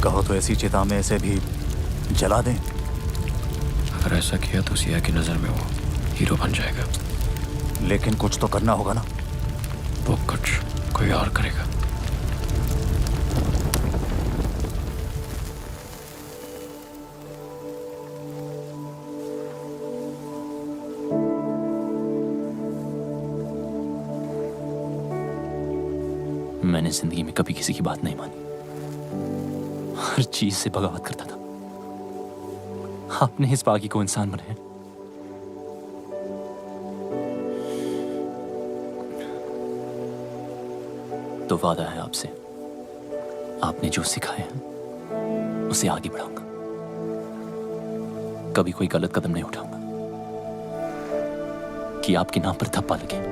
कहो तो ऐसी चिता में ऐसे भी जला दें। अगर ऐसा किया तो सिया की नजर में वो हीरो बन जाएगा। लेकिन कुछ तो करना होगा ना। वो कुछ कोई और करेगा। मैंने जिंदगी में कभी किसी की बात नहीं मानी, हर चीज से बगावत करता था। आपने इस बागी को इंसान बनाया। तो वादा है आपसे, आपने जो सिखाया है उसे आगे बढ़ाऊंगा। कभी कोई गलत कदम नहीं उठाऊंगा कि आपके नाम पर थप्पा लगे।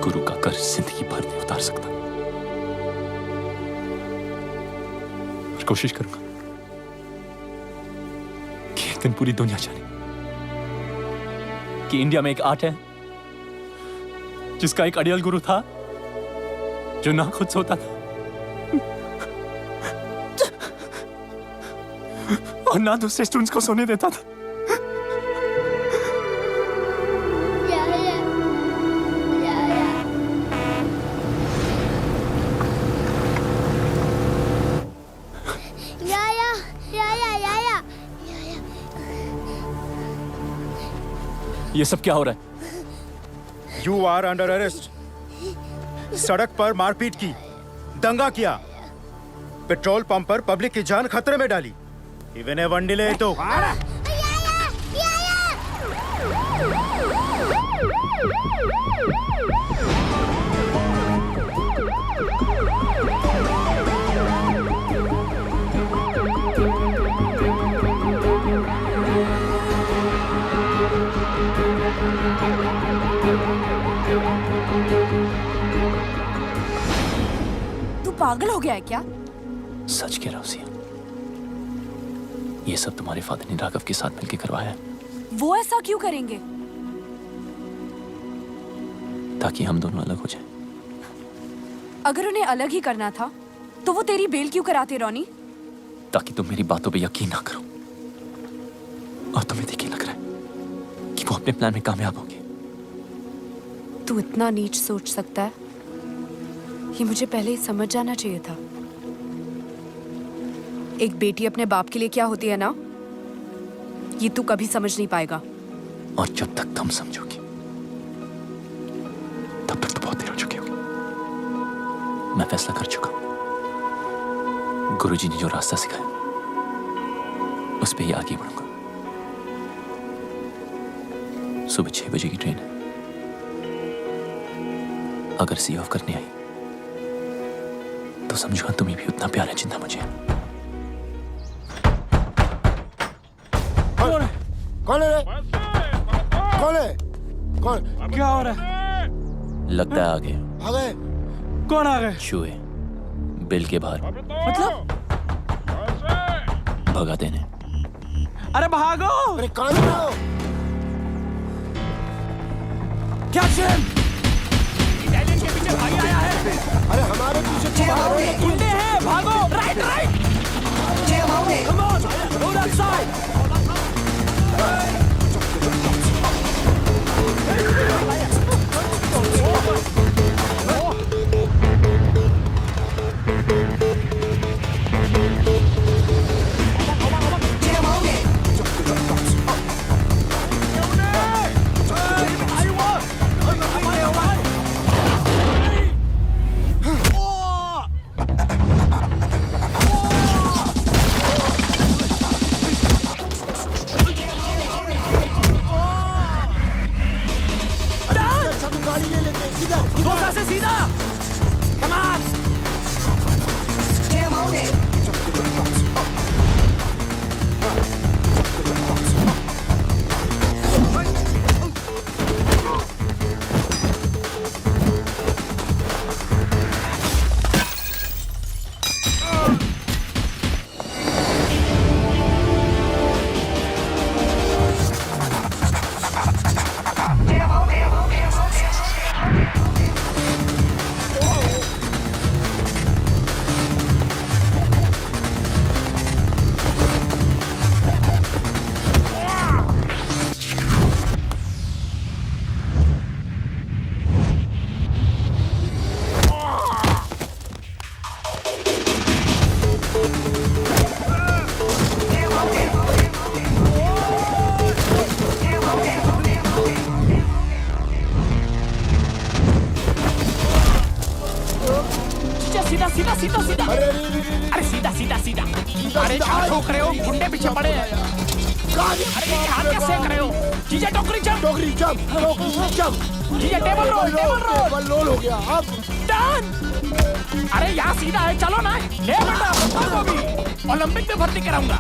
गुरु का कर्ज जिंदगी भर नहीं उतार सकता, और कोशिश करूंगा कि एक दिन पूरी दुनिया जाने कि इंडिया में एक आर्ट है जिसका एक अड़ियल गुरु था जो ना खुद सोता था और ना दूसरे स्टूडेंट्स को सोने देता था। ये सब क्या हो रहा है? You are under arrest. सड़क पर मारपीट की, दंगा किया, पेट्रोल पंप पर पब्लिक की जान खतरे में डाली। इवन वन डिले तो पागल हो गया है क्या? सच कह रहा हूँ सिया, ये सब तुम्हारे फादर ने राघव के साथ मिलकर करवाया है, वो ऐसा क्यों करेंगे? ताकि हम दोनों अलग हो जाएं। अगर उन्हें अलग ही करना था तो वो तेरी बेल क्यों कराते रोनी? ताकि तुम मेरी बातों पे यकीन ना करो और तुम्हें देखिए लग रहा है कि वो अपने प्लान में कामयाब होंगे। तू इतना नीच सोच सकता है, ये मुझे पहले ही समझ जाना चाहिए था। एक बेटी अपने बाप के लिए क्या होती है ना, ये तू कभी समझ नहीं पाएगा। और जब तक तुम समझोगे तब तक तो बहुत देर हो चुकी होगी। मैं फैसला कर चुका हूं, गुरुजी ने जो रास्ता सिखाया उस पे ही आगे बढ़ूंगा। सुबह 6 बजे की ट्रेन है, अगर सी ऑफ करने आई तो समझूंगा तुम्हें भी उतना प्यार है जितना मुझे। कौन है? कौन है? कौन है? कौन? क्या हो रहा है? लगता है आ गए। आ गए? कौन आ गए? चूहे बिल के बाहर, मतलब? भगा देने। अरे भागो! अरे कौन है? क्या चैन? इटालियन के पीछे भाई आया है। अरे हमारे पीछे क्यों भाग रहे हो? गुंडे हैं, भागो! Right right! Come on, go that side. सीधा सीधा सीधा। अरे सीधा सीधा सीधा। अरे कहाँ ठोक रहे हो? गुंडे पीछे पड़े हैं। अरे ये हाथ क्या सेक रहे हो? जीजा टोकरी जंप। टोकरी जंप। टोकरी जंप। जीजा table roll. Table roll. Table roll हो गया अब। डन। अरे यहाँ सीधा है, चलो ना। ले बेटा पुत्र को भी ओलंपिक में भर्ती कराऊंगा।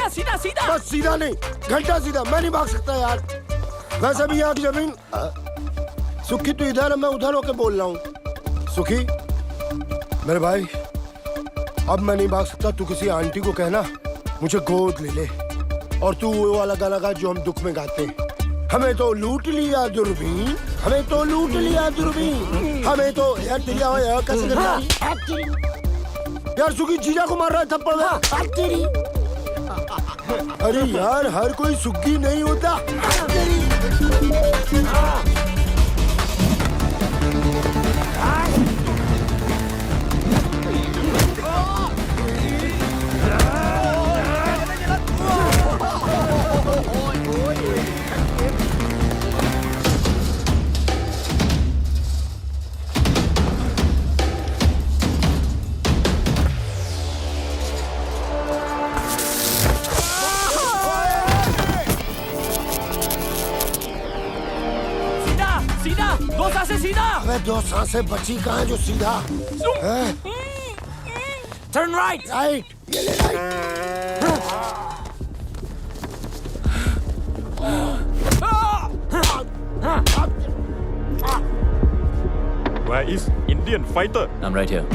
सीधा सीधा। बस सीधा नहीं, घंटा सीधा। मैं नहीं भाग सकता यार। वैसे भी यहाँ की जमीन। सुखी तू इधर है, मैं उधर होके बोल रहा हूँ। सुखी मेरे भाई, अब मैं नहीं भाग सकता। तू किसी आंटी को कहना मुझे गोद ले ले, और तू वो वाला गाना गा जो हम दुख में गाते हैं। हमें तो लूट लिया दूरबीन, हमें तो लूट लिया दूरबीन, हमें तो यार तेरी आवाज़ कैसे करता यार। सुखी जीजा को मार रहा है थप्पड़ में। अरे यार, हर कोई सुग्गी नहीं होता। सीधा, दो सांसें सीधा। अबे दो सांसें बची कहाँ जो सीधा? Turn right. राइट, ये ले right. Where is Indian fighter? I'm right here.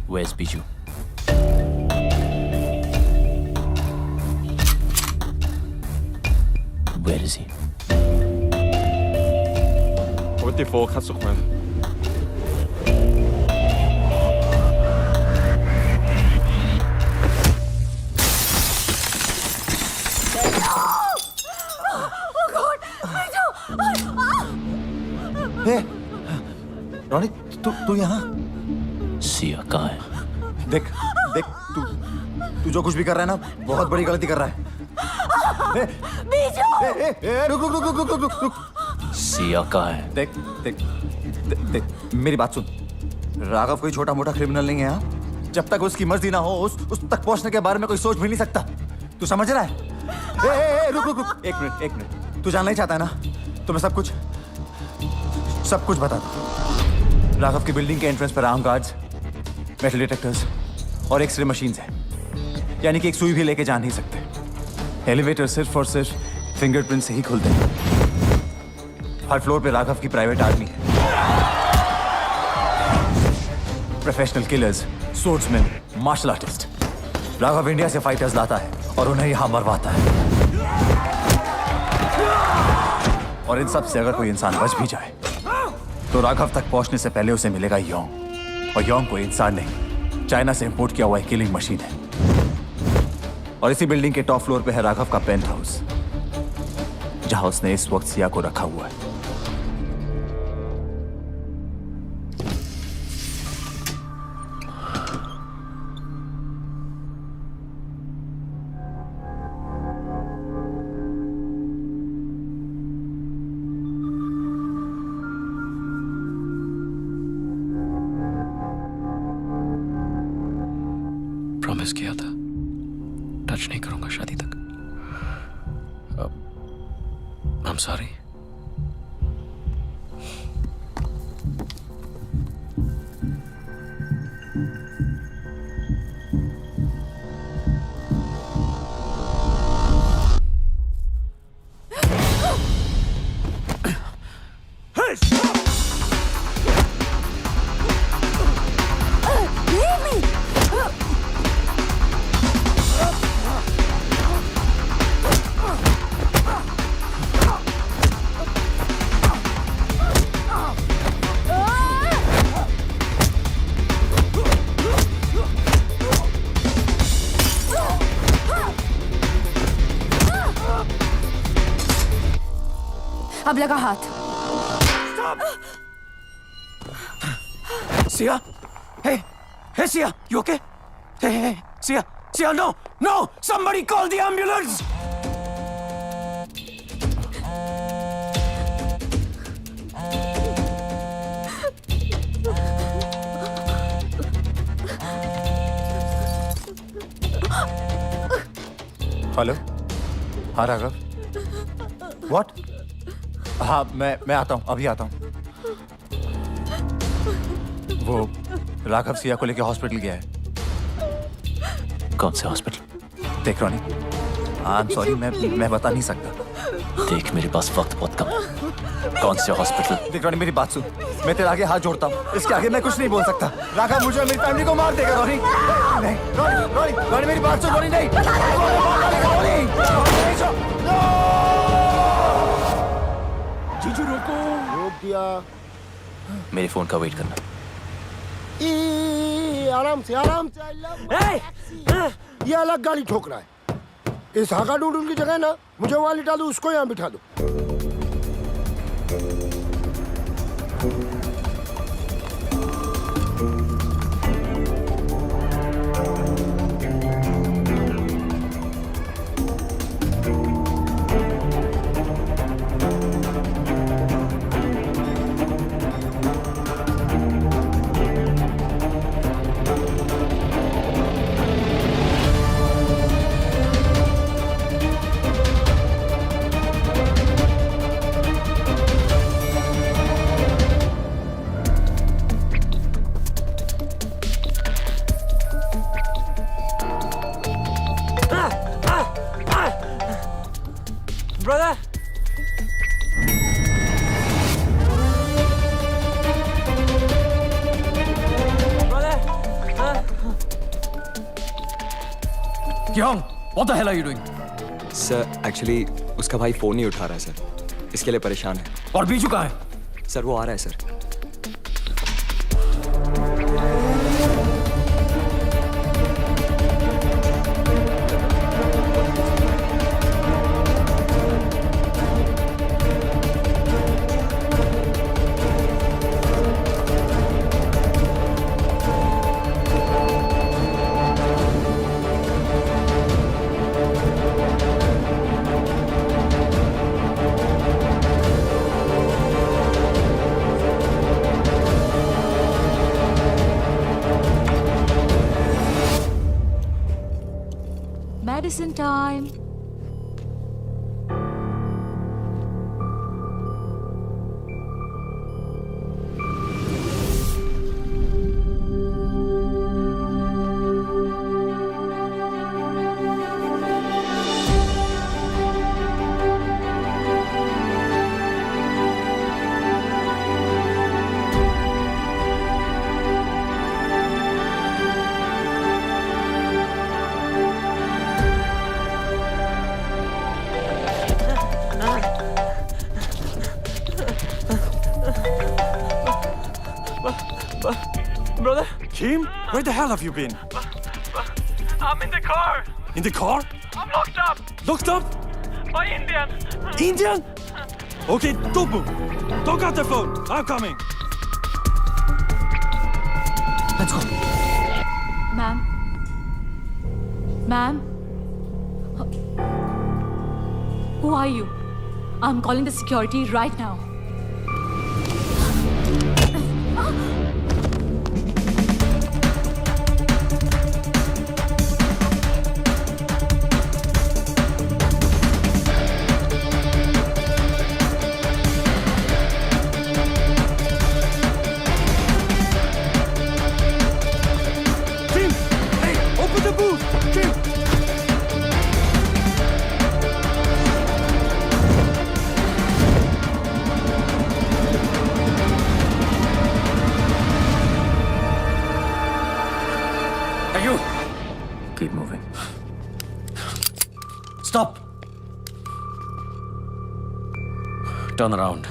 Where's Biju? Where is he? 44 Katsukuan. Ronnie, तू यहाँ? सिया कहाँ है? देख देख, तू जो कुछ भी कर रहा है ना, बहुत बड़ी गलती कर रहा है। रुक रुक रुक रुक रुक रुक। सिया कहाँ है? देख देख देख, मेरी बात सुन। राघव कोई छोटा मोटा क्रिमिनल नहीं है। हाँ, जब तक उसकी मर्जी ना हो, उस तक पहुंचने के बारे में कोई सोच भी नहीं सकता। तू समझ रहा है? रुक रुक रुक, एक मिनट। तू जानना ही चाहता है ना, तो मैं सब कुछ बता दूं। राघव की बिल्डिंग के एंट्रेंस पर आर्म गार्ड्स, मेटल डिटेक्टर्स और एक्सरे मशीन्स हैं। यानी कि एक सुई भी लेके जा नहीं सकते। एलिवेटर सिर्फ और सिर्फ फिंगरप्रिंट से ही खुलते हैं। हर फ्लोर पे राघव की प्राइवेट आर्मी है। Professional killers, swordsman, martial artist. Raghav India से फाइटर्स लाता है और उन्हें यहां मरवाता है। और इन सब से अगर कोई इंसान बच भी जाए तो राघव तक पहुंचने से पहले उसे मिलेगा योंग। और योंग कोई इंसान नहीं, चाइना से इंपोर्ट किया हुआ एक किलिंग मशीन है। और इसी बिल्डिंग के टॉप फ्लोर पे है राघव का पेंट हाउस, जहां उसने इस वक्त सिया को रखा हुआ है। प्रॉमिस किया था टच नहीं करूंगा शादी तक। आई एम सॉरी। अब लगा हाथ। Siya, hey Sia, you okay? Hey, Sia, no, somebody call the ambulance. Hello, हाँ राघव। व्हाट? हाँ, मैं आता हूँ, अभी आता हूँ। वो राघव सिया को लेके हॉस्पिटल गया है। कौन से हॉस्पिटल? देख रॉनी, आई एम सॉरी, मैं बता नहीं सकता। देख, मेरे पास वक्त बहुत कम है। कौन से हॉस्पिटल? देख रॉनी, मेरी बात सुन। मैं तेरे आगे हाथ जोड़ता हूँ, इसके आगे मैं कुछ नहीं बोल सकता। राघव मुझे और मेरी फैमिली को मार देगा। रॉनी नहीं, रॉनी मेरी बात सुन। रॉनी नहीं, जीजू रोको। रोक दिया। मेरे फोन का वेट करना। आराम से आराम से। I love my taxi। ये अलग गाड़ी ठोक रहा है। इस हाका डूडूल की जगह ना मुझे वहां लिटा दो, उसको यहाँ बिठा दो। Brother! Kyung, what the hell are you doing? Sir actually उसका भाई फोन नहीं उठा रहा है सर, इसके लिए परेशान है। और बीजू कहाँ है? सर वो आ रहा है sir. Medicine time. Brother? Kim, where the hell have you been? I'm in the car. In the car? I'm locked up Locked up? by Indian. Indian? Okay, don't move. Don't cut the phone. I'm coming. Let's go. Ma'am. Ma'am. Who are you? I'm calling the security right now. Kim! Hey, open the booth! Kim! Hey, you! Keep moving. Stop! Turn around.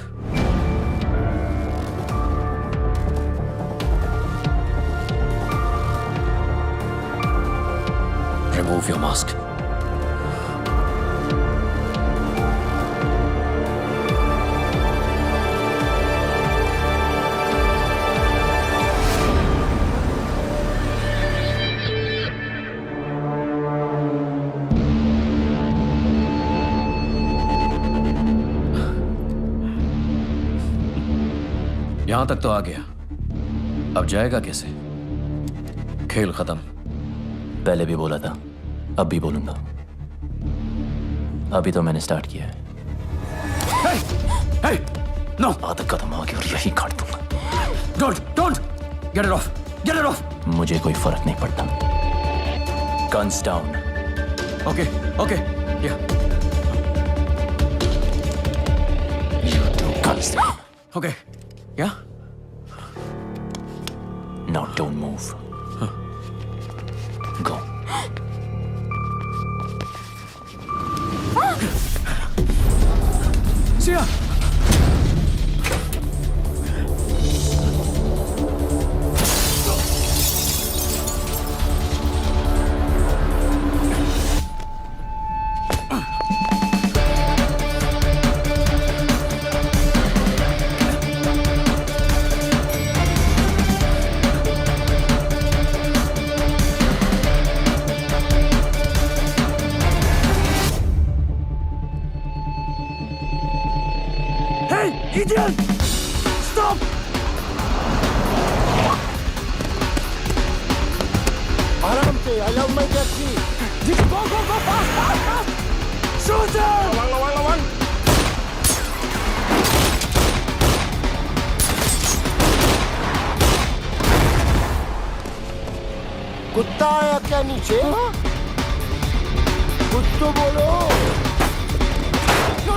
Remove your mask. यहां तक तो आ गया, अब जाएगा कैसे? खेल खत्म। पहले भी बोला था, अब भी बोलूंगा। अभी तो मैंने स्टार्ट किया है। Hey! No! आदत का दिमाग और यही काट दूंगा। Don't! Get it off! Get it off! मुझे कोई फर्क नहीं पड़ता। Guns down. Okay. Yeah. You do guns down. Okay. Yeah? Now don't move. Go. Siya Idiot! Stop! आराम से, allow my taxi. Go, fast! Shoot him! लवण. कुत्ता आया क्या नीचे? कुछ तो बोलो. No!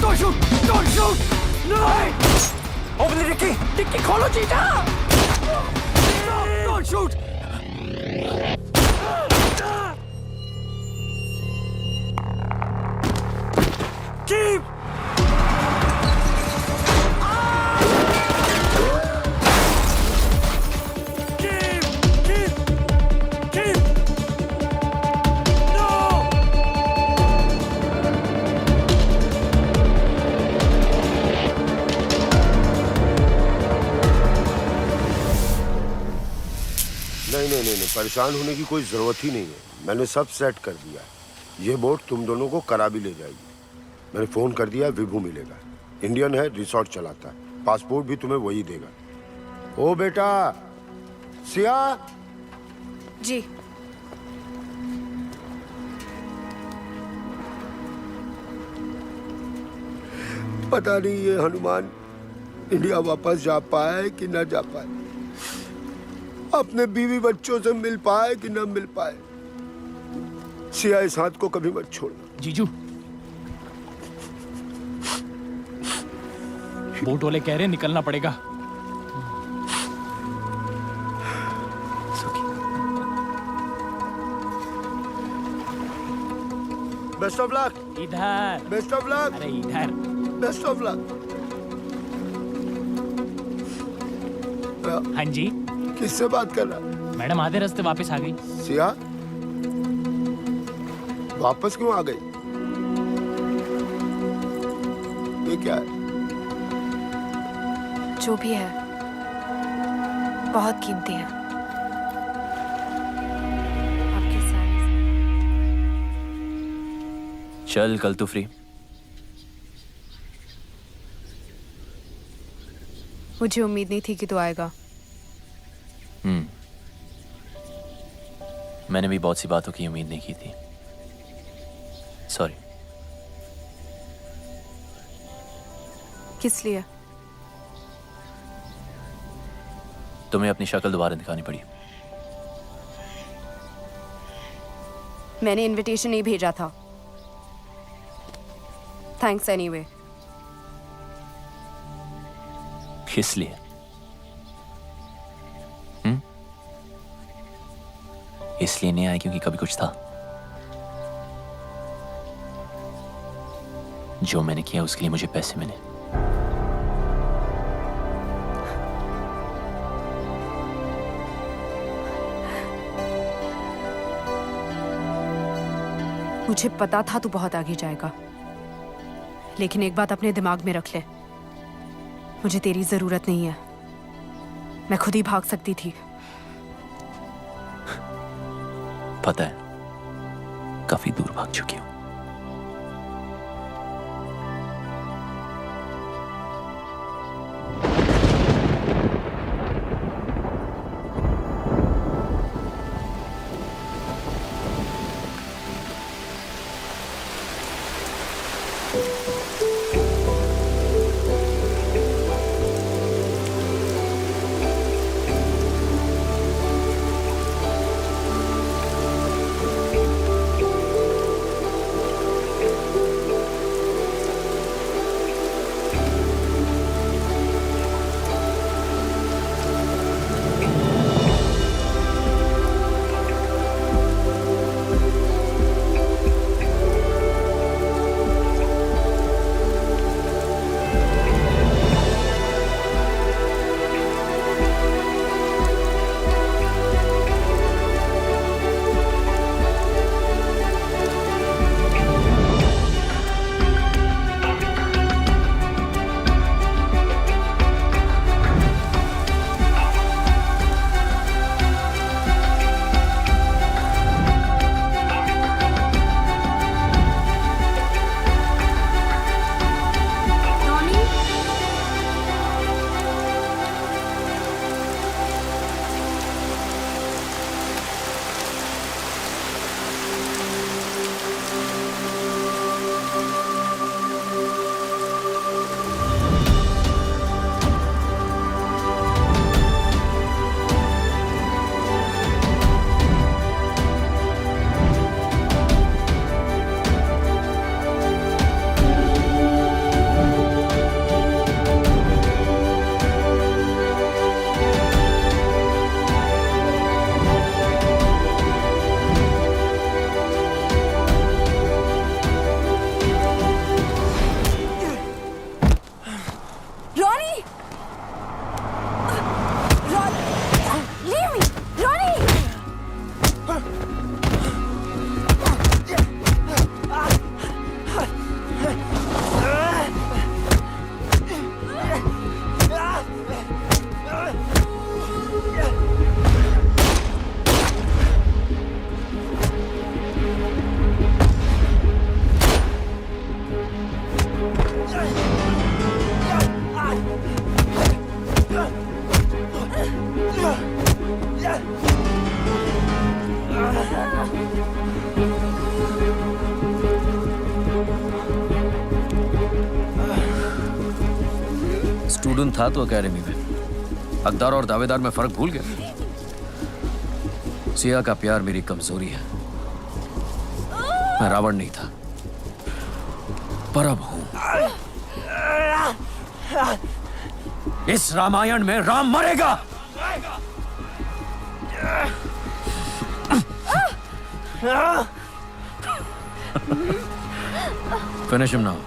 Don't shoot! No! Open the dicky! Dicky खोलो चीटा! Don't shoot! Keep! Keep! No! नहीं, परेशान होने की कोई जरूरत ही नहीं है. मैंने सब सेट कर दिया. ये बोट तुम दोनों को करा भी ले जाएगी. मैंने फोन कर दिया, विभू मिलेगा. इंडियन है, रिसोर्ट चलाता है. पासपोर्ट भी तुम्हें वही देगा. ओ बेटा सिया. जी पता नहीं ये हनुमान इंडिया वापस जा पाए कि ना जा पाए. अपने बीवी बच्चों से मिल पाए कि ना मिल पाए. सिया इस हाथ को कभी मत छोड़ना. जीजू बोट वाले कह रहे निकलना पड़ेगा. Best of luck. इधर. Best of luck. अरे इधर. Best of luck. हाँ जी. किससे बात कर रहा? मैडम आधे रास्ते वापस आ गई. सिया वापस क्यों आ गई? ये क्या है? जो भी है बहुत कीमती है. आपकी सारी. चल कल तू फ्री? मुझे उम्मीद नहीं थी कि तू आएगा. मैंने भी बहुत सी बातों की उम्मीद नहीं की थी. सॉरी. किस लिए? तुम्हें अपनी शक्ल दोबारा दिखानी पड़ी. मैंने इनविटेशन नहीं भेजा था. Thanks anyway. किस लिए? इसलिए नहीं आया क्योंकि कभी कुछ था. जो मैंने किया उसके लिए मुझे पैसे मिले. मुझे पता था तू बहुत आगे जाएगा, लेकिन एक बात अपने दिमाग में रख ले. मुझे तेरी जरूरत नहीं है. मैं खुद ही भाग सकती थी. पता है काफी दूर भाग चुकी हूं. स्टूडेंट था तो एकेडमी में, हकदार और दावेदार में फर्क भूल गया। सिया का प्यार मेरी कमजोरी है। मैं रावण नहीं था, पर अब हूं। इस रामायण में राम मरेगा। Finish him now.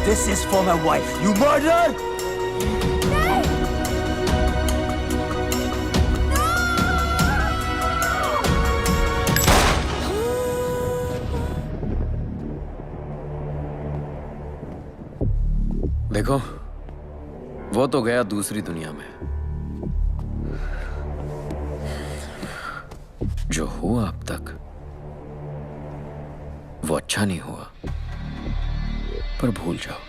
This is for my wife. You murdered! देखो, वो तो गया दूसरी दुनिया में। जो हुआ अब तक वो अच्छा नहीं हुआ, पर भूल जाओ।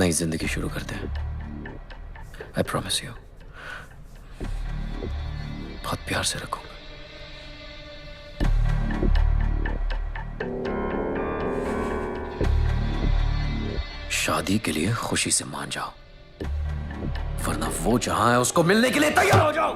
नई जिंदगी शुरू करते हैं। आई प्रॉमिस यू, बहुत प्यार से रखूंगा। शादी के लिए खुशी से मान जाओ, वरना वो जहां है उसको मिलने के लिए तैयार हो जाओ।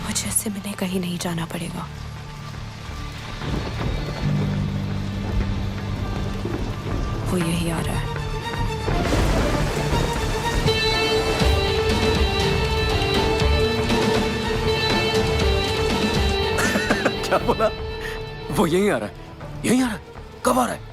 मुझे इससे मिलने कहीं नहीं जाना पड़ेगा। वो यही आ रहा है। क्या बोला? वो यहीं आ रहा है, यहीं आ रहा है। कब आ रहा है?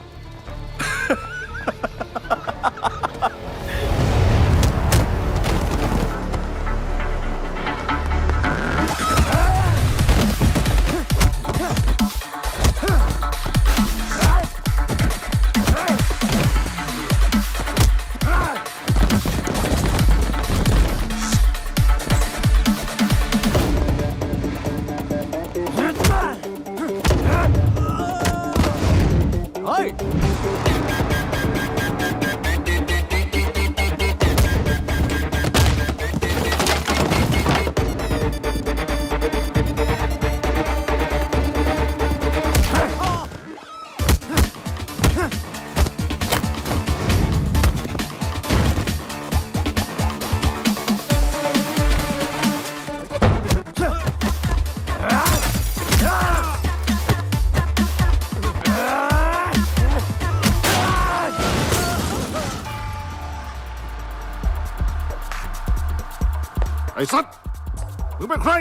ไอ้สัตว์มึงเป็นใคร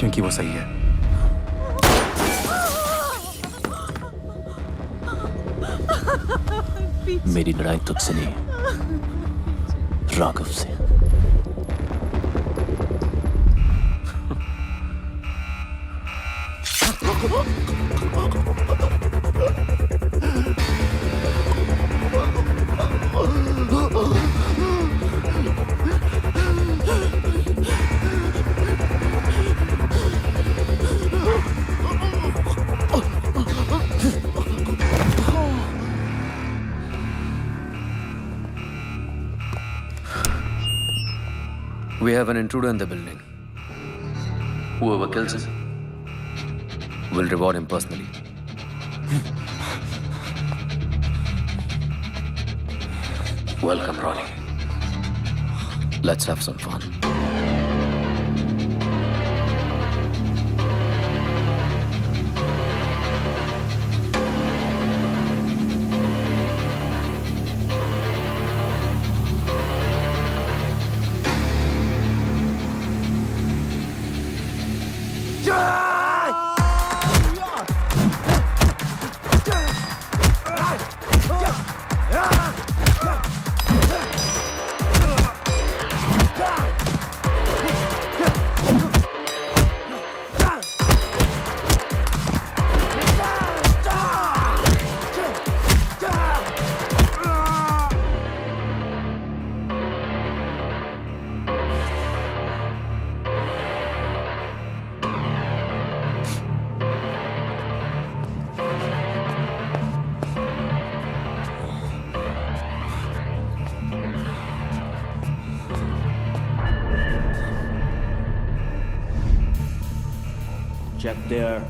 क्योंकि वो सही है। मेरी लड़ाई तुझसे नहीं, राघव से। We have an intruder in the building. Whoever kills him will reward him personally. Welcome, Ronnie. Let's have some fun. Check there.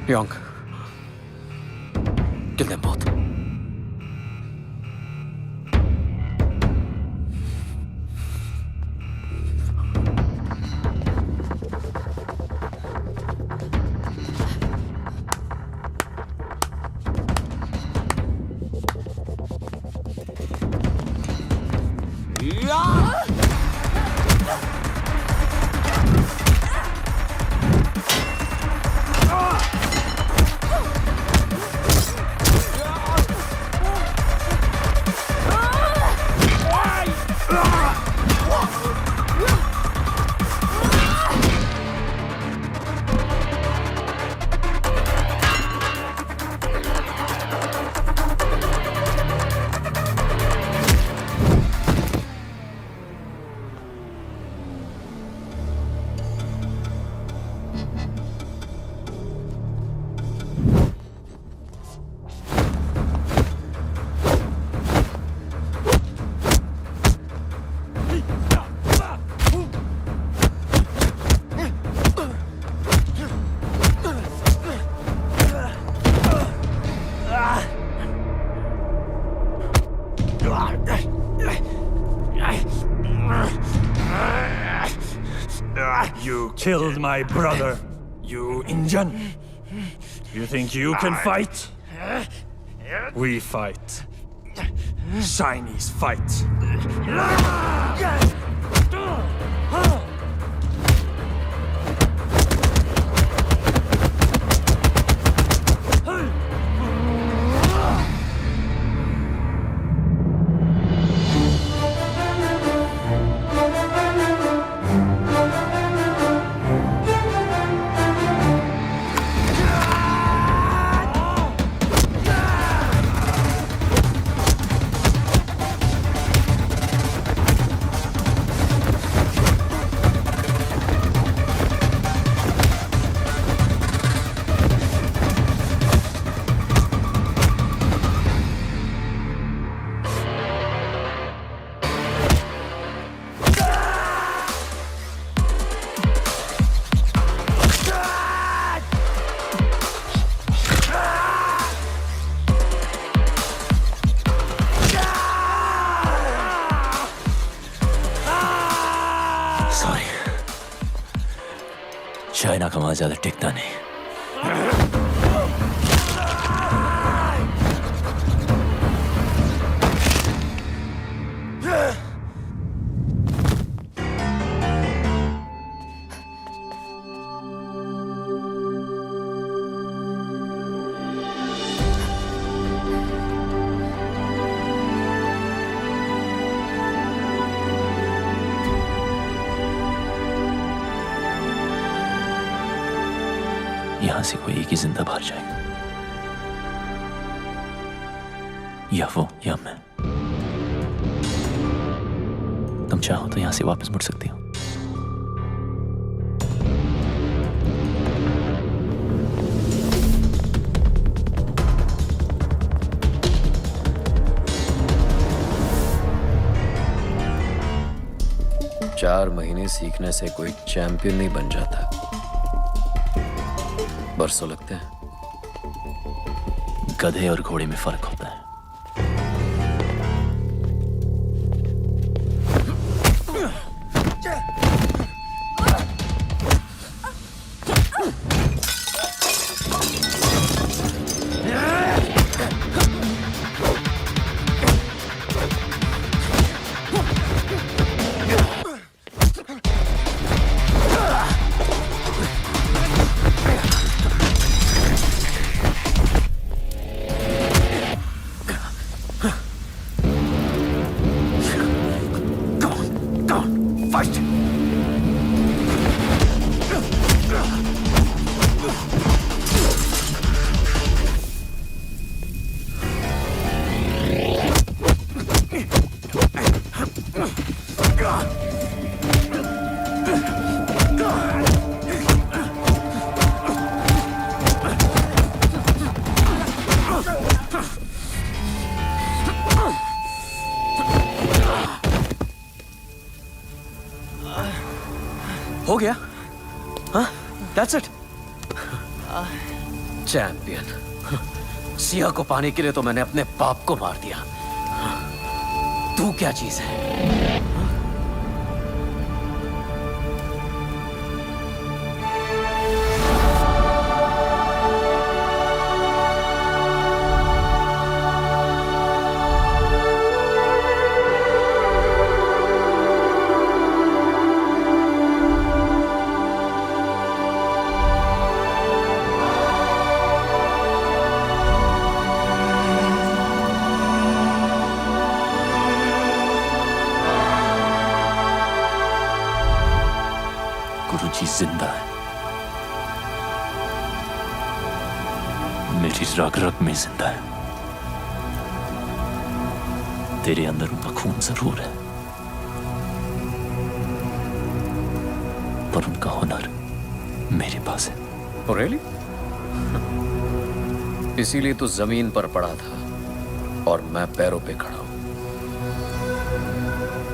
Young. Kill them both. killed my brother. You Indian. You think you can fight? We fight. Chinese fight. China का वहां ज्यादा टिकता नहीं। यहां से कोई एक ही जिंदा बाहर जाएगा, या वो या मैं। तुम चाहो तो यहां से वापस मुड़ सकती हो। चार महीने सीखने से कोई चैंपियन नहीं बन जाता, बरसों लगते हैं। गधे और घोड़े में फर्क होता है। हो गया? हाँ? That's it? चैंपियन। सिया को पाने के लिए तो मैंने अपने बाप को मार दिया। तू क्या चीज है? गुरुजी जिंदा है, मेरी रग रग में जिंदा है। तेरे अंदर उनका खून जरूर है, पर उनका हुनर मेरे पास है। Oh, really? इसीलिए तो जमीन पर पड़ा था और मैं पैरों पे खड़ा हूं।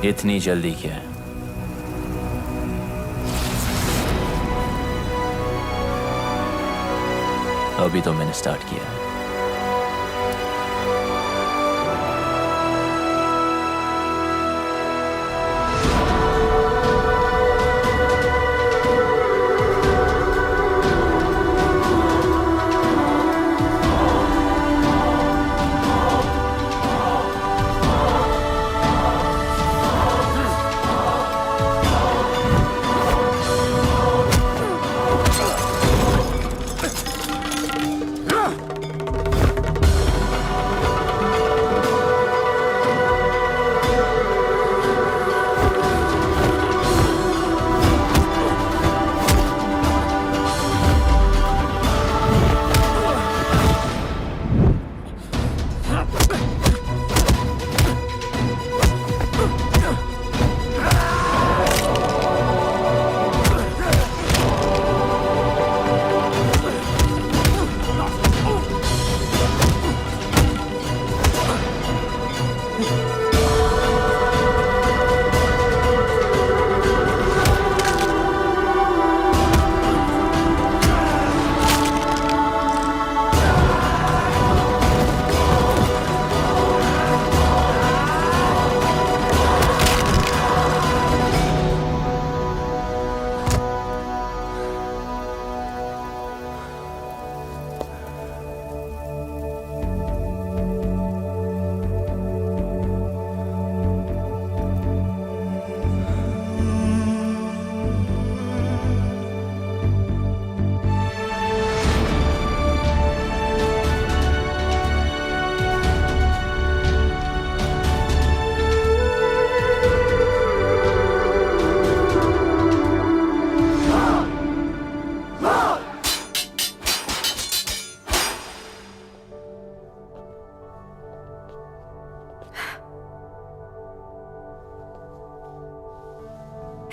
इतनी जल्दी क्या है? अभी तो मैंने स्टार्ट किया है।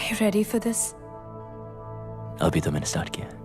Are you ready for this? अभी तो मैंने स्टार्ट किया है।